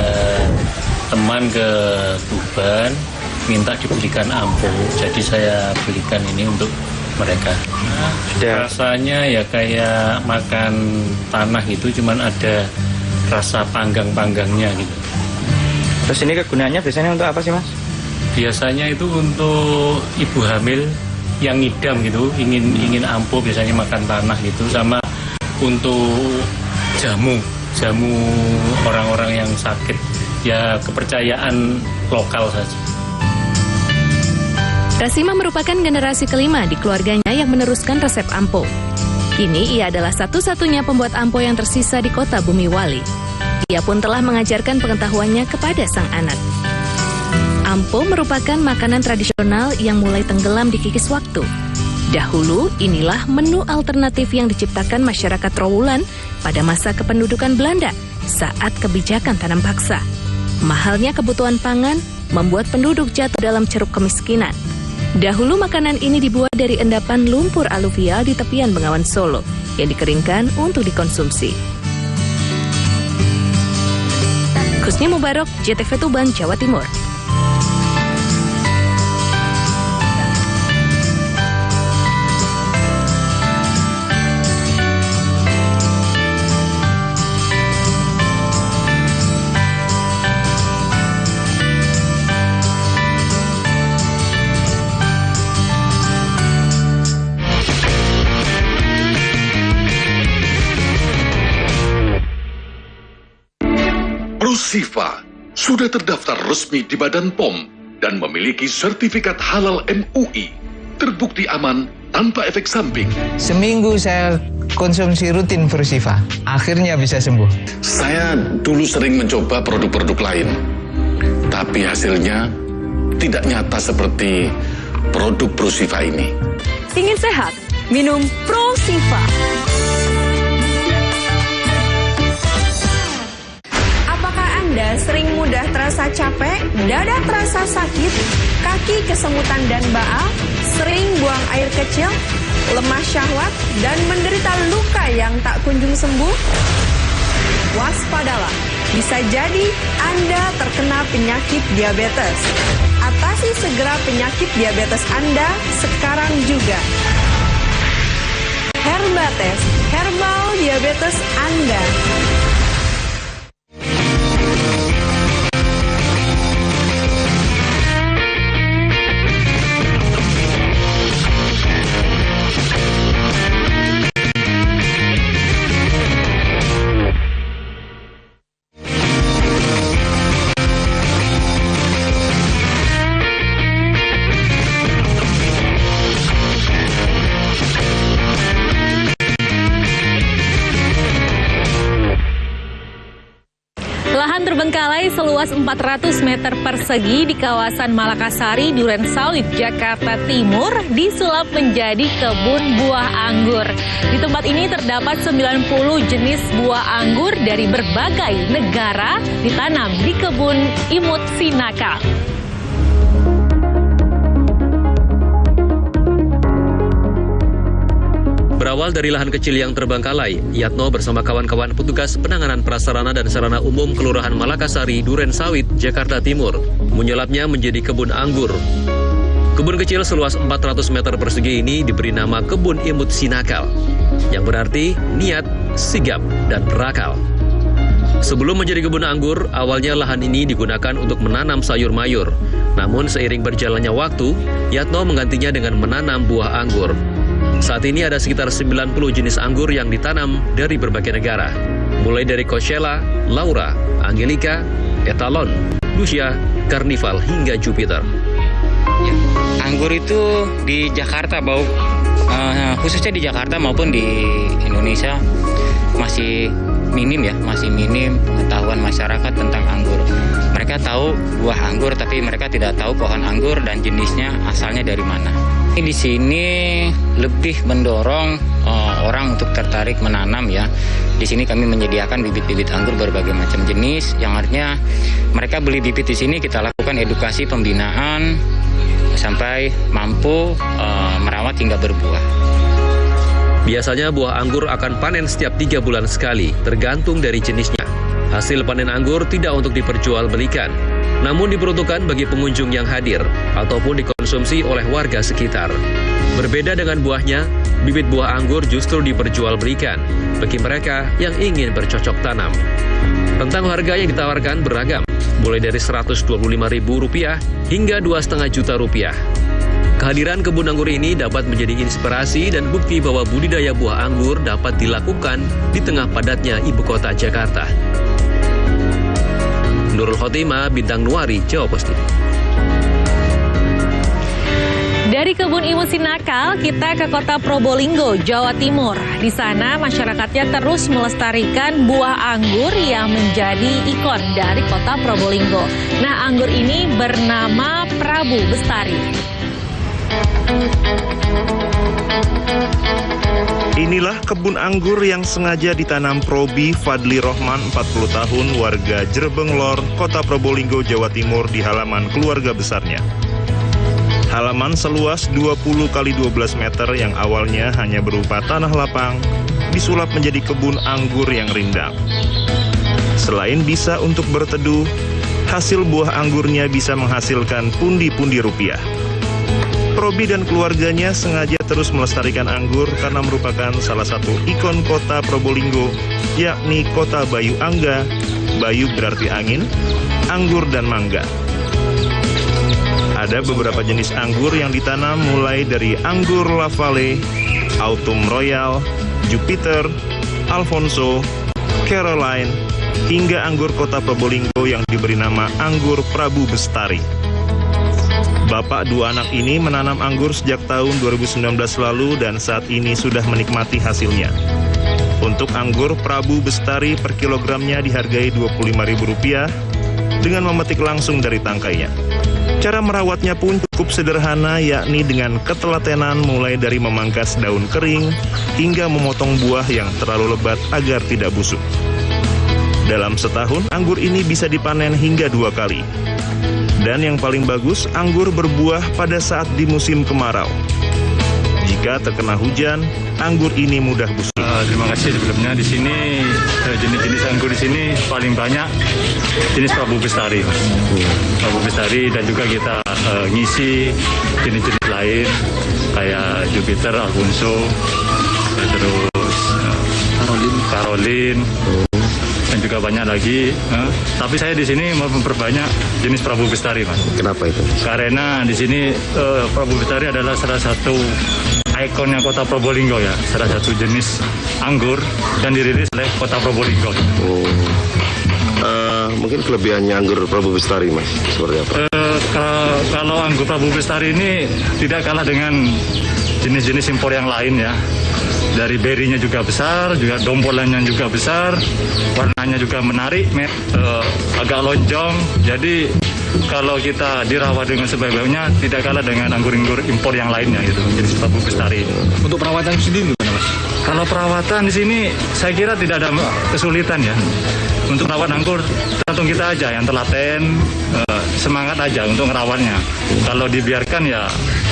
S21: teman ke Tuban, minta dibelikan ampo. Jadi saya belikan ini untuk mereka. Rasanya ya kayak makan tanah gitu, cuman ada rasa panggang-panggangnya gitu.
S8: Terus ini kegunaannya biasanya untuk apa sih, Mas?
S21: Biasanya itu untuk ibu hamil yang ngidam gitu, ingin ampo, biasanya makan tanah gitu, sama untuk jamu orang-orang yang sakit, ya kepercayaan lokal saja.
S20: Rasimah merupakan generasi kelima di keluarganya yang meneruskan resep ampo. Kini ia adalah satu-satunya pembuat ampo yang tersisa di kota Bumiwali. Ia pun telah mengajarkan pengetahuannya kepada sang anak. Ampo merupakan makanan tradisional yang mulai tenggelam di kikis waktu. Dahulu, inilah menu alternatif yang diciptakan masyarakat Trowulan pada masa kependudukan Belanda saat kebijakan tanam paksa. Mahalnya kebutuhan pangan membuat penduduk jatuh dalam ceruk kemiskinan. Dahulu makanan ini dibuat dari endapan lumpur aluvial di tepian Bengawan Solo yang dikeringkan untuk dikonsumsi. Kusni Mubarok, JTV Tuban, Jawa Timur.
S10: Prosifa sudah terdaftar resmi di Badan POM dan memiliki sertifikat halal MUI, terbukti aman tanpa efek samping.
S12: Seminggu saya konsumsi rutin Prosifa, akhirnya bisa sembuh.
S10: Saya dulu sering mencoba produk-produk lain, tapi hasilnya tidak nyata seperti produk Prosifa ini.
S20: Ingin sehat? Minum Prosifa.
S24: Anda sering mudah terasa capek, dada terasa sakit, kaki kesemutan dan baal, sering buang air kecil, lemah syahwat, dan menderita luka yang tak kunjung sembuh? Waspadalah, bisa jadi Anda terkena penyakit diabetes. Atasi segera penyakit diabetes Anda sekarang juga. Herbates, herbal diabetes Anda.
S14: Terbengkalai seluas 400 meter persegi di kawasan Malakasari, Durensawit, Jakarta Timur, disulap menjadi kebun buah anggur. Di tempat ini terdapat 90 jenis buah anggur dari berbagai negara ditanam di kebun Imut Sinakal.
S3: Berawal dari lahan kecil yang terbengkalai, Yatno bersama kawan-kawan petugas penanganan prasarana dan sarana umum Kelurahan Malakasari, Durensawit, Jakarta Timur, menyulapnya menjadi kebun anggur. Kebun kecil seluas 400 meter persegi ini diberi nama Kebun Imut Sinakal, yang berarti niat, sigap, dan berakal. Sebelum menjadi kebun anggur, awalnya lahan ini digunakan untuk menanam sayur mayur. Namun seiring berjalannya waktu, Yatno menggantinya dengan menanam buah anggur. Saat ini ada sekitar 90 jenis anggur yang ditanam dari berbagai negara, mulai dari Coachella, Laura, Angelica, Etalon, Lucia, Carnival, hingga Jupiter.
S5: Ya, anggur itu di Jakarta, khususnya di Jakarta maupun di Indonesia masih minim pengetahuan masyarakat tentang anggur. Mereka tahu buah anggur, tapi mereka tidak tahu pohon anggur dan jenisnya asalnya dari mana. Di sini lebih mendorong orang untuk tertarik menanam ya. Di sini kami menyediakan bibit-bibit anggur berbagai macam jenis, yang artinya mereka beli bibit di sini, kita lakukan edukasi pembinaan sampai mampu merawat hingga berbuah.
S3: Biasanya buah anggur akan panen setiap 3 bulan sekali, tergantung dari jenisnya. Hasil panen anggur tidak untuk diperjualbelikan, namun diperuntukkan bagi pengunjung yang hadir ataupun dikonsumsi oleh warga sekitar. Berbeda dengan buahnya, bibit buah anggur justru diperjualbelikan bagi mereka yang ingin bercocok tanam. Tentang harga yang ditawarkan beragam, mulai dari Rp125.000 hingga Rp2,5 juta. Kehadiran kebun anggur ini dapat menjadi inspirasi dan bukti bahwa budidaya buah anggur dapat dilakukan di tengah padatnya ibu kota Jakarta. Nurul Khotimah, Bintang Nuari, Jawa Pos TV.
S14: Dari Kebun Imut Sinakal, kita ke kota Probolinggo, Jawa Timur. Di sana masyarakatnya terus melestarikan buah anggur yang menjadi ikon dari kota Probolinggo. Nah, anggur ini bernama Prabu Bestari.
S9: Inilah kebun anggur yang sengaja ditanam Probi Fadli Rohman, 40 tahun, warga Jerebeng Lor, Kota Probolinggo, Jawa Timur, di halaman keluarga besarnya. Halaman seluas 20 x 12 meter yang awalnya hanya berupa tanah lapang, disulap menjadi kebun anggur yang rindang. Selain bisa untuk berteduh, hasil buah anggurnya bisa menghasilkan pundi-pundi rupiah. Probi dan keluarganya sengaja terus melestarikan anggur karena merupakan salah satu ikon kota Probolinggo, yakni kota Bayu Angga. Bayu berarti angin, anggur dan mangga. Ada beberapa jenis anggur yang ditanam mulai dari anggur La Valley, Autumn Royal, Jupiter, Alfonso, Caroline, hingga anggur kota Probolinggo yang diberi nama anggur Prabu Bestari. Bapak dua anak ini menanam anggur sejak tahun 2019 lalu dan saat ini sudah menikmati hasilnya. Untuk anggur Prabu Bestari per kilogramnya dihargai Rp25.000 dengan memetik langsung dari tangkainya. Cara merawatnya pun cukup sederhana, yakni dengan ketelatenan mulai dari memangkas daun kering hingga memotong buah yang terlalu lebat agar tidak busuk. Dalam setahun, anggur ini bisa dipanen hingga 2 kali. Dan yang paling bagus, anggur berbuah pada saat di musim kemarau. Jika terkena hujan, anggur ini mudah busuk.
S21: Terima kasih sebelumnya. Di sini jenis-jenis anggur di sini paling banyak jenis Prabu Bestari, Prabu Bestari, dan juga kita ngisi jenis-jenis lain kayak Jupiter, Alfonso, terus Caroline. Dan juga banyak lagi, tapi saya di sini mau memperbanyak jenis Prabu Bestari, Mas.
S13: Kenapa itu?
S21: Karena di sini Prabu Bestari adalah salah satu ikonnya kota Probolinggo ya, salah satu jenis anggur dan dirilis oleh kota Probolinggo.
S13: Mungkin kelebihannya anggur Prabu Bestari, Mas, seperti apa?
S21: Kalau anggur Prabu Bestari ini tidak kalah dengan jenis-jenis impor yang lain ya. Dari berinya juga besar, juga dombolannya juga besar, warnanya juga menarik, agak lonjong. Jadi kalau kita dirawat dengan sebaik-baiknya, tidak kalah dengan anggur-anggur impor yang lainnya gitu. Jadi Prabu Bestari ini.
S18: Untuk perawatan sendiri gimana, Mas?
S21: Kalau perawatan di sini saya kira tidak ada kesulitan ya. Untuk merawat anggur tergantung kita aja yang telaten, semangat aja untuk merawatnya. Kalau dibiarkan ya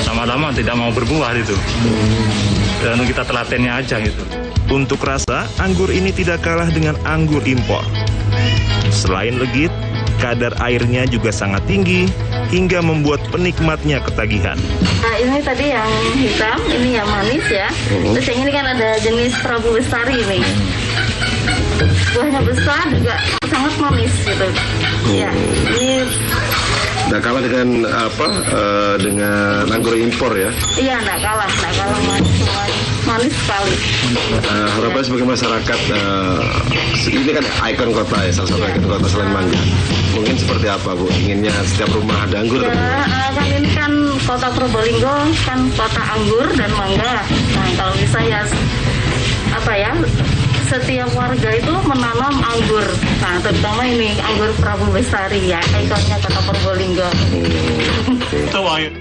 S21: lama-lama tidak mau berbuah itu. Dan kita telatennya aja gitu.
S9: Untuk rasa, anggur ini tidak kalah dengan anggur impor. Selain legit, kadar airnya juga sangat tinggi hingga membuat penikmatnya ketagihan.
S2: Nah, ini tadi yang hitam, ini yang manis ya. Terus yang ini kan ada jenis Prabu Bestari ini. Buahnya besar juga sangat manis gitu. Ya, ini
S13: Nggak kalah dengan dengan anggur impor ya?
S2: iya nggak kalah manis, manis sekali.
S13: Harapan sebagai masyarakat, ini kan ikon kota ya, salah satu ikon kota selain mangga. Mungkin seperti apa Bu? Inginnya setiap rumah ada anggur?
S2: Ya, kan ini kan kota Probolinggo, kan kota anggur dan mangga. Nah, kalau bisa ya setiap warga itu menanam anggur. Nah, terutama ini anggur Prabu Bestari ya, ikonnya kota Probolinggo.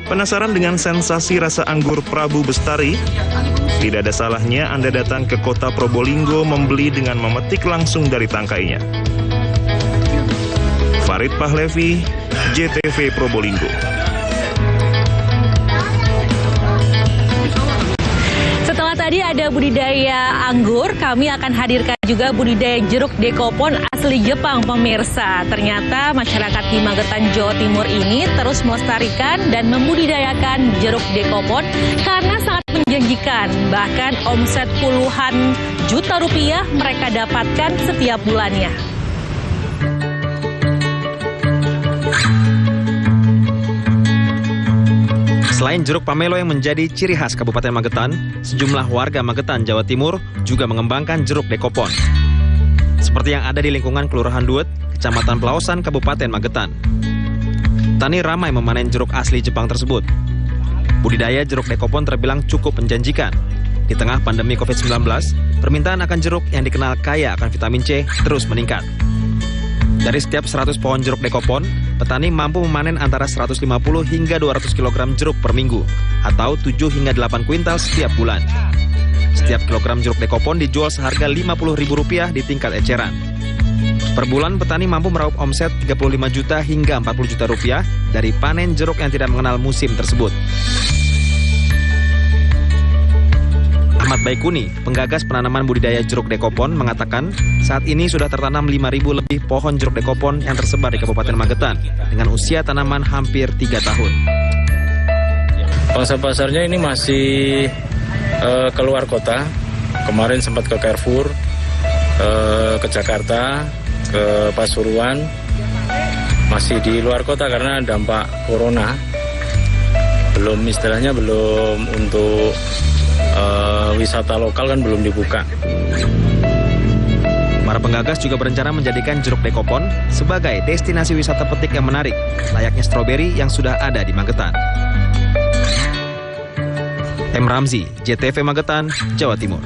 S9: Penasaran dengan sensasi rasa anggur Prabu Bestari? Tidak ada salahnya Anda datang ke kota Probolinggo membeli dengan memetik langsung dari tangkainya. Farid Pahlevi, JTV Probolinggo.
S14: Setelah tadi ada budidaya anggur, kami akan hadirkan juga budidaya jeruk dekopon asli Jepang, pemirsa. Ternyata masyarakat di Magetan, Jawa Timur ini terus melestarikan dan membudidayakan jeruk dekopon karena sangat menjanjikan. Bahkan omset puluhan juta rupiah mereka dapatkan setiap bulannya.
S6: Selain jeruk pamelo yang menjadi ciri khas Kabupaten Magetan, sejumlah warga Magetan, Jawa Timur juga mengembangkan jeruk dekopon. Seperti yang ada di lingkungan Kelurahan Duet, Kecamatan Pelausan, Kabupaten Magetan. Tani ramai memanen jeruk asli Jepang tersebut. Budidaya jeruk dekopon terbilang cukup menjanjikan. Di tengah pandemi COVID-19, permintaan akan jeruk yang dikenal kaya akan vitamin C terus meningkat. Dari setiap 100 pohon jeruk dekopon, petani mampu memanen antara 150 hingga 200 kg jeruk per minggu, atau 7 hingga 8 kuintal setiap bulan. Setiap kilogram jeruk dekopon dijual seharga Rp50.000 di tingkat eceran. Per bulan, petani mampu meraup omset 35 juta hingga 40 juta rupiah dari panen jeruk yang tidak mengenal musim tersebut. Ahmad Baikuni, penggagas penanaman budidaya jeruk dekopon, mengatakan saat ini sudah tertanam 5.000 lebih pohon jeruk dekopon yang tersebar di Kabupaten Magetan dengan usia tanaman hampir 3 tahun.
S21: Pasar-pasarnya ini masih keluar kota. Kemarin sempat ke Carrefour, ke Jakarta, ke Pasuruan. Masih di luar kota karena dampak corona. Belum untuk wisata lokal kan belum dibuka.
S6: Para penggagas juga berencana menjadikan jeruk dekopon sebagai destinasi wisata petik yang menarik, layaknya stroberi yang sudah ada di Magetan. M. Ramzi, JTV Magetan, Jawa Timur.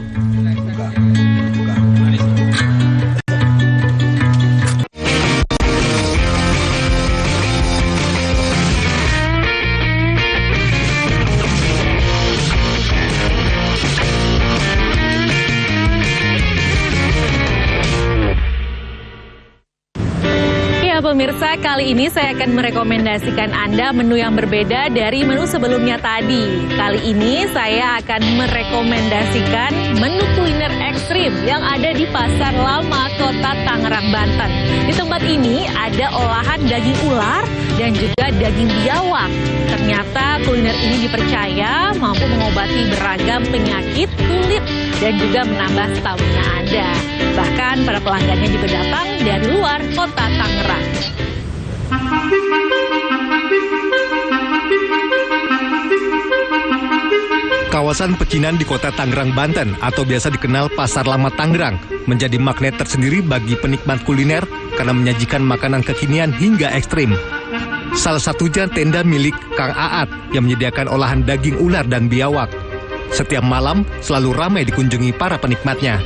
S14: Pemirsa, kali ini saya akan merekomendasikan Anda menu yang berbeda dari menu sebelumnya tadi. Kali ini saya akan merekomendasikan menu kuliner ekstrim yang ada di Pasar Lama, Kota Tangerang, Banten. Di tempat ini ada olahan daging ular dan juga daging biawak. Ternyata kuliner ini dipercaya mampu mengobati beragam penyakit kulit dan juga menambah stamina Anda. Bahkan para pelanggannya juga datang dari luar Kota Tangerang.
S7: Kawasan pecinan di Kota Tangerang, Banten atau biasa dikenal Pasar Lama Tangerang menjadi magnet tersendiri bagi penikmat kuliner karena menyajikan makanan kekinian hingga ekstrim. Salah satunya tenda milik Kang Aat yang menyediakan olahan daging ular dan biawak. setiap malam selalu ramai dikunjungi para penikmatnya.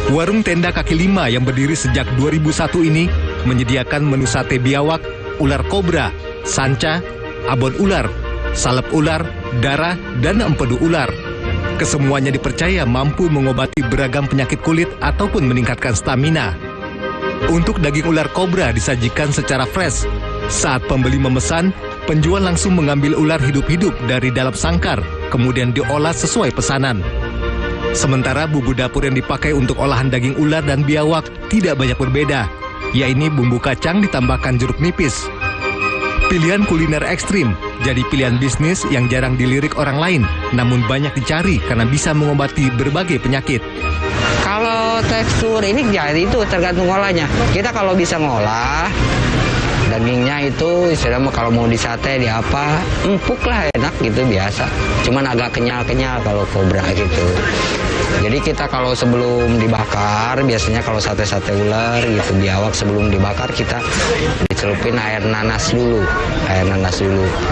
S7: Warung tenda kaki lima yang berdiri sejak 2001 ini menyediakan menu sate biawak, ular kobra, sanca, abon ular, salep ular, darah, dan empedu ular. Kesemuanya dipercaya mampu mengobati beragam penyakit kulit ataupun meningkatkan stamina. Untuk daging ular kobra disajikan secara fresh. Saat pembeli memesan, penjual langsung mengambil ular hidup-hidup dari dalam sangkar, kemudian diolah sesuai pesanan. Sementara bumbu dapur yang dipakai untuk olahan daging ular dan biawak tidak banyak berbeda, yaitu bumbu kacang ditambahkan jeruk nipis. Pilihan kuliner ekstrim jadi pilihan bisnis yang jarang dilirik orang lain, namun banyak dicari karena bisa mengobati berbagai penyakit.
S11: Kalau tekstur ini jadi itu tergantung olahnya. Kita kalau bisa ngolah dagingnya itu istilahnya kalau mau di sate di apa empuk lah, enak gitu biasa. Cuman agak kenyal-kenyal kalau kobra gitu. Jadi kita kalau sebelum dibakar, biasanya kalau sate-sate ular gitu biawak sebelum dibakar kita dicelupin air nanas dulu.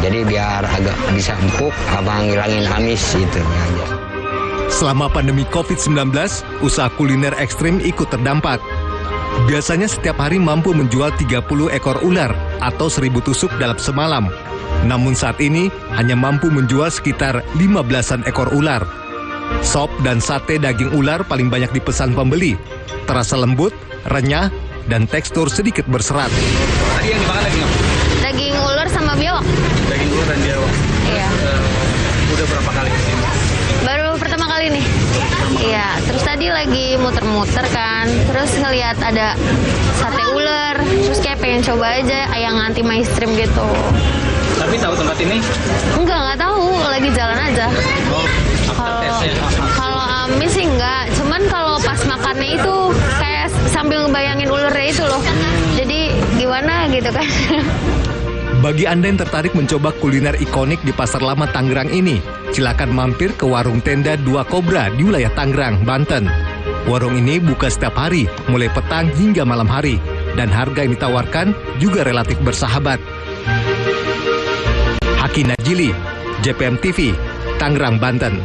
S11: Jadi biar agak bisa empuk, abang ngilangin amis gitu.
S7: Selama pandemi COVID-19, usaha kuliner ekstrim ikut terdampak. Biasanya setiap hari mampu menjual 30 ekor ular atau 1.000 tusuk dalam semalam. Namun saat ini hanya mampu menjual sekitar 15-an ekor ular. Sop dan sate daging ular paling banyak dipesan pembeli. Terasa lembut, renyah, dan tekstur sedikit berserat.
S15: Tadi yang dimakan daging apa?
S2: Daging ular sama biawak.
S15: Daging ular dan biawak.
S2: Iya.
S15: Udah berapa kali kesini?
S2: Baru pertama kali nih. Iya, terus tadi lagi muter-muter kan, terus ngeliat ada sate ular, terus kayak pengen coba aja yang anti mainstream gitu.
S15: Tapi tahu tempat ini?
S2: Nggak tahu, lagi jalan aja. Kalau amis sih enggak, cuman kalau pas makannya itu kayak sambil ngebayangin ularnya itu loh. Jadi gimana gitu kan.
S7: Bagi Anda yang tertarik mencoba kuliner ikonik di Pasar Lama Tangerang ini, silakan mampir ke warung tenda Dua Kobra di wilayah Tangerang, Banten. Warung ini buka setiap hari, mulai petang hingga malam hari, dan harga yang ditawarkan juga relatif bersahabat. Haki Najili, JPM TV, Tangerang, Banten.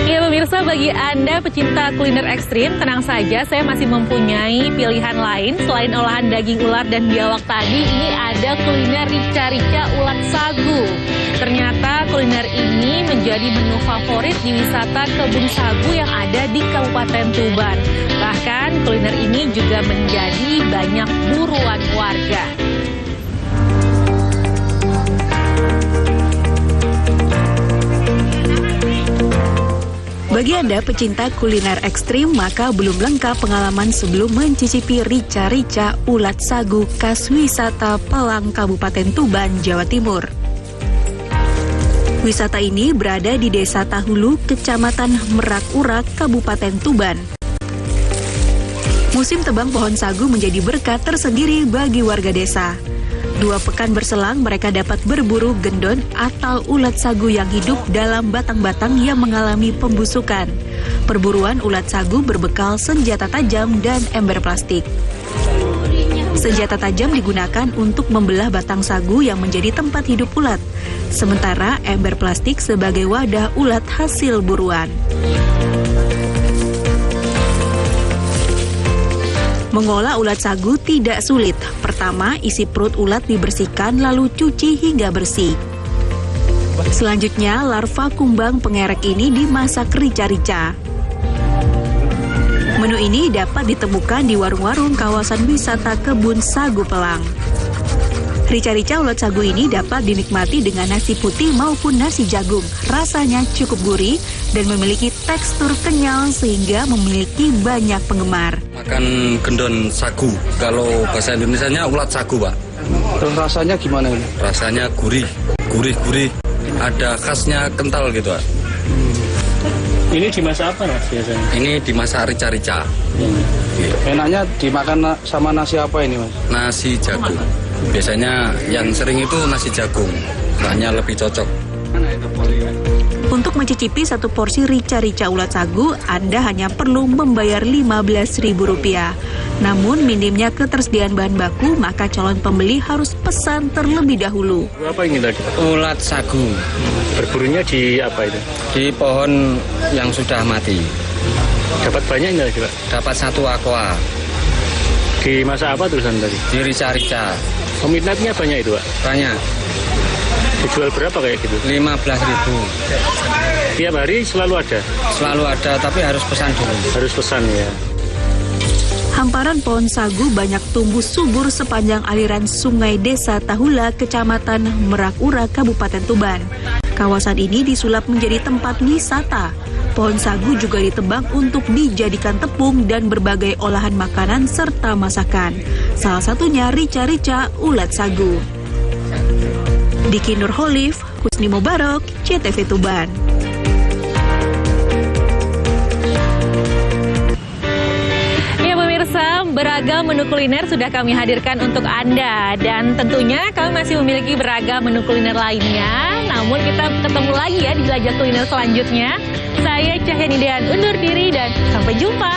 S14: Ya pemirsa, bagi Anda pecinta kuliner ekstrim, tenang saja, saya masih mempunyai pilihan lain. Selain olahan daging ular dan biawak tadi, ini ada kuliner rica-rica ulat sagu. Ternyata kuliner ini menjadi menu favorit di wisata kebun sagu yang ada di Kabupaten Tuban. Bahkan kuliner ini juga menjadi banyak buruan warga.
S20: Bagi Anda pecinta kuliner ekstrim, maka belum lengkap pengalaman sebelum mencicipi rica-rica ulat sagu khas wisata Pelang, Kabupaten Tuban, Jawa Timur. Wisata ini berada di Desa Tahulu, Kecamatan Merak-Urak, Kabupaten Tuban. Musim tebang pohon sagu menjadi berkat tersendiri bagi warga desa. 2 pekan berselang, mereka dapat berburu gendon atau ulat sagu yang hidup dalam batang-batang yang mengalami pembusukan. Perburuan ulat sagu berbekal senjata tajam dan ember plastik. Senjata tajam digunakan untuk membelah batang sagu yang menjadi tempat hidup ulat, sementara ember plastik sebagai wadah ulat hasil buruan. Mengolah ulat sagu tidak sulit. Pertama, isi perut ulat dibersihkan lalu cuci hingga bersih. Selanjutnya, larva kumbang pengerek ini dimasak rica-rica. Menu ini dapat ditemukan di warung-warung kawasan wisata Kebun Sagu Pelang. Rica-rica ulat sagu ini dapat dinikmati dengan nasi putih maupun nasi jagung. Rasanya cukup gurih dan memiliki tekstur kenyal sehingga memiliki banyak penggemar.
S17: Makan gendon sagu, kalau bahasa Indonesianya ulat sagu, Pak.
S15: Terus rasanya gimana ini?
S17: Rasanya gurih, ada khasnya kental gitu, Pak.
S15: Ini dimasak apa Mas biasanya?
S17: Ini dimasak rica-rica.
S15: Enaknya dimakan sama nasi apa ini Mas?
S17: Nasi jagung. Biasanya yang sering itu nasi jagung, hanya lebih cocok.
S20: Untuk mencicipi satu porsi rica-rica ulat sagu, Anda hanya perlu membayar Rp15.000. Namun minimnya ketersediaan bahan baku, maka calon pembeli harus pesan terlebih dahulu.
S18: Apa ini tadi?
S11: Ulat sagu.
S18: Berburunya di apa itu?
S11: Di pohon yang sudah mati.
S18: Dapat banyak nggak Pak?
S11: Dapat 1 aqua.
S18: Di masa apa tulisan tadi?
S11: Di rica-rica.
S18: Peminatnya banyak itu Pak?
S11: Banyak.
S18: Dijual berapa kayak gitu?
S11: 15.000.
S18: Tiap hari selalu ada?
S11: Selalu ada, tapi harus pesan dulu.
S18: Harus pesan ya.
S20: Hamparan pohon sagu banyak tumbuh subur sepanjang aliran sungai Desa Tahula, Kecamatan Merak-Ura, Kabupaten Tuban. Kawasan ini disulap menjadi tempat wisata. Pohon sagu juga ditebang untuk dijadikan tepung dan berbagai olahan makanan serta masakan. Salah satunya rica-rica ulat sagu. Diki Nurholif, Husni Mubarak, CTV Tuban.
S14: Beragam menu kuliner sudah kami hadirkan untuk Anda. Dan tentunya kami masih memiliki beragam menu kuliner lainnya. Namun kita ketemu lagi ya di jelajah kuliner selanjutnya. Saya Cahya Nidean undur diri dan sampai jumpa.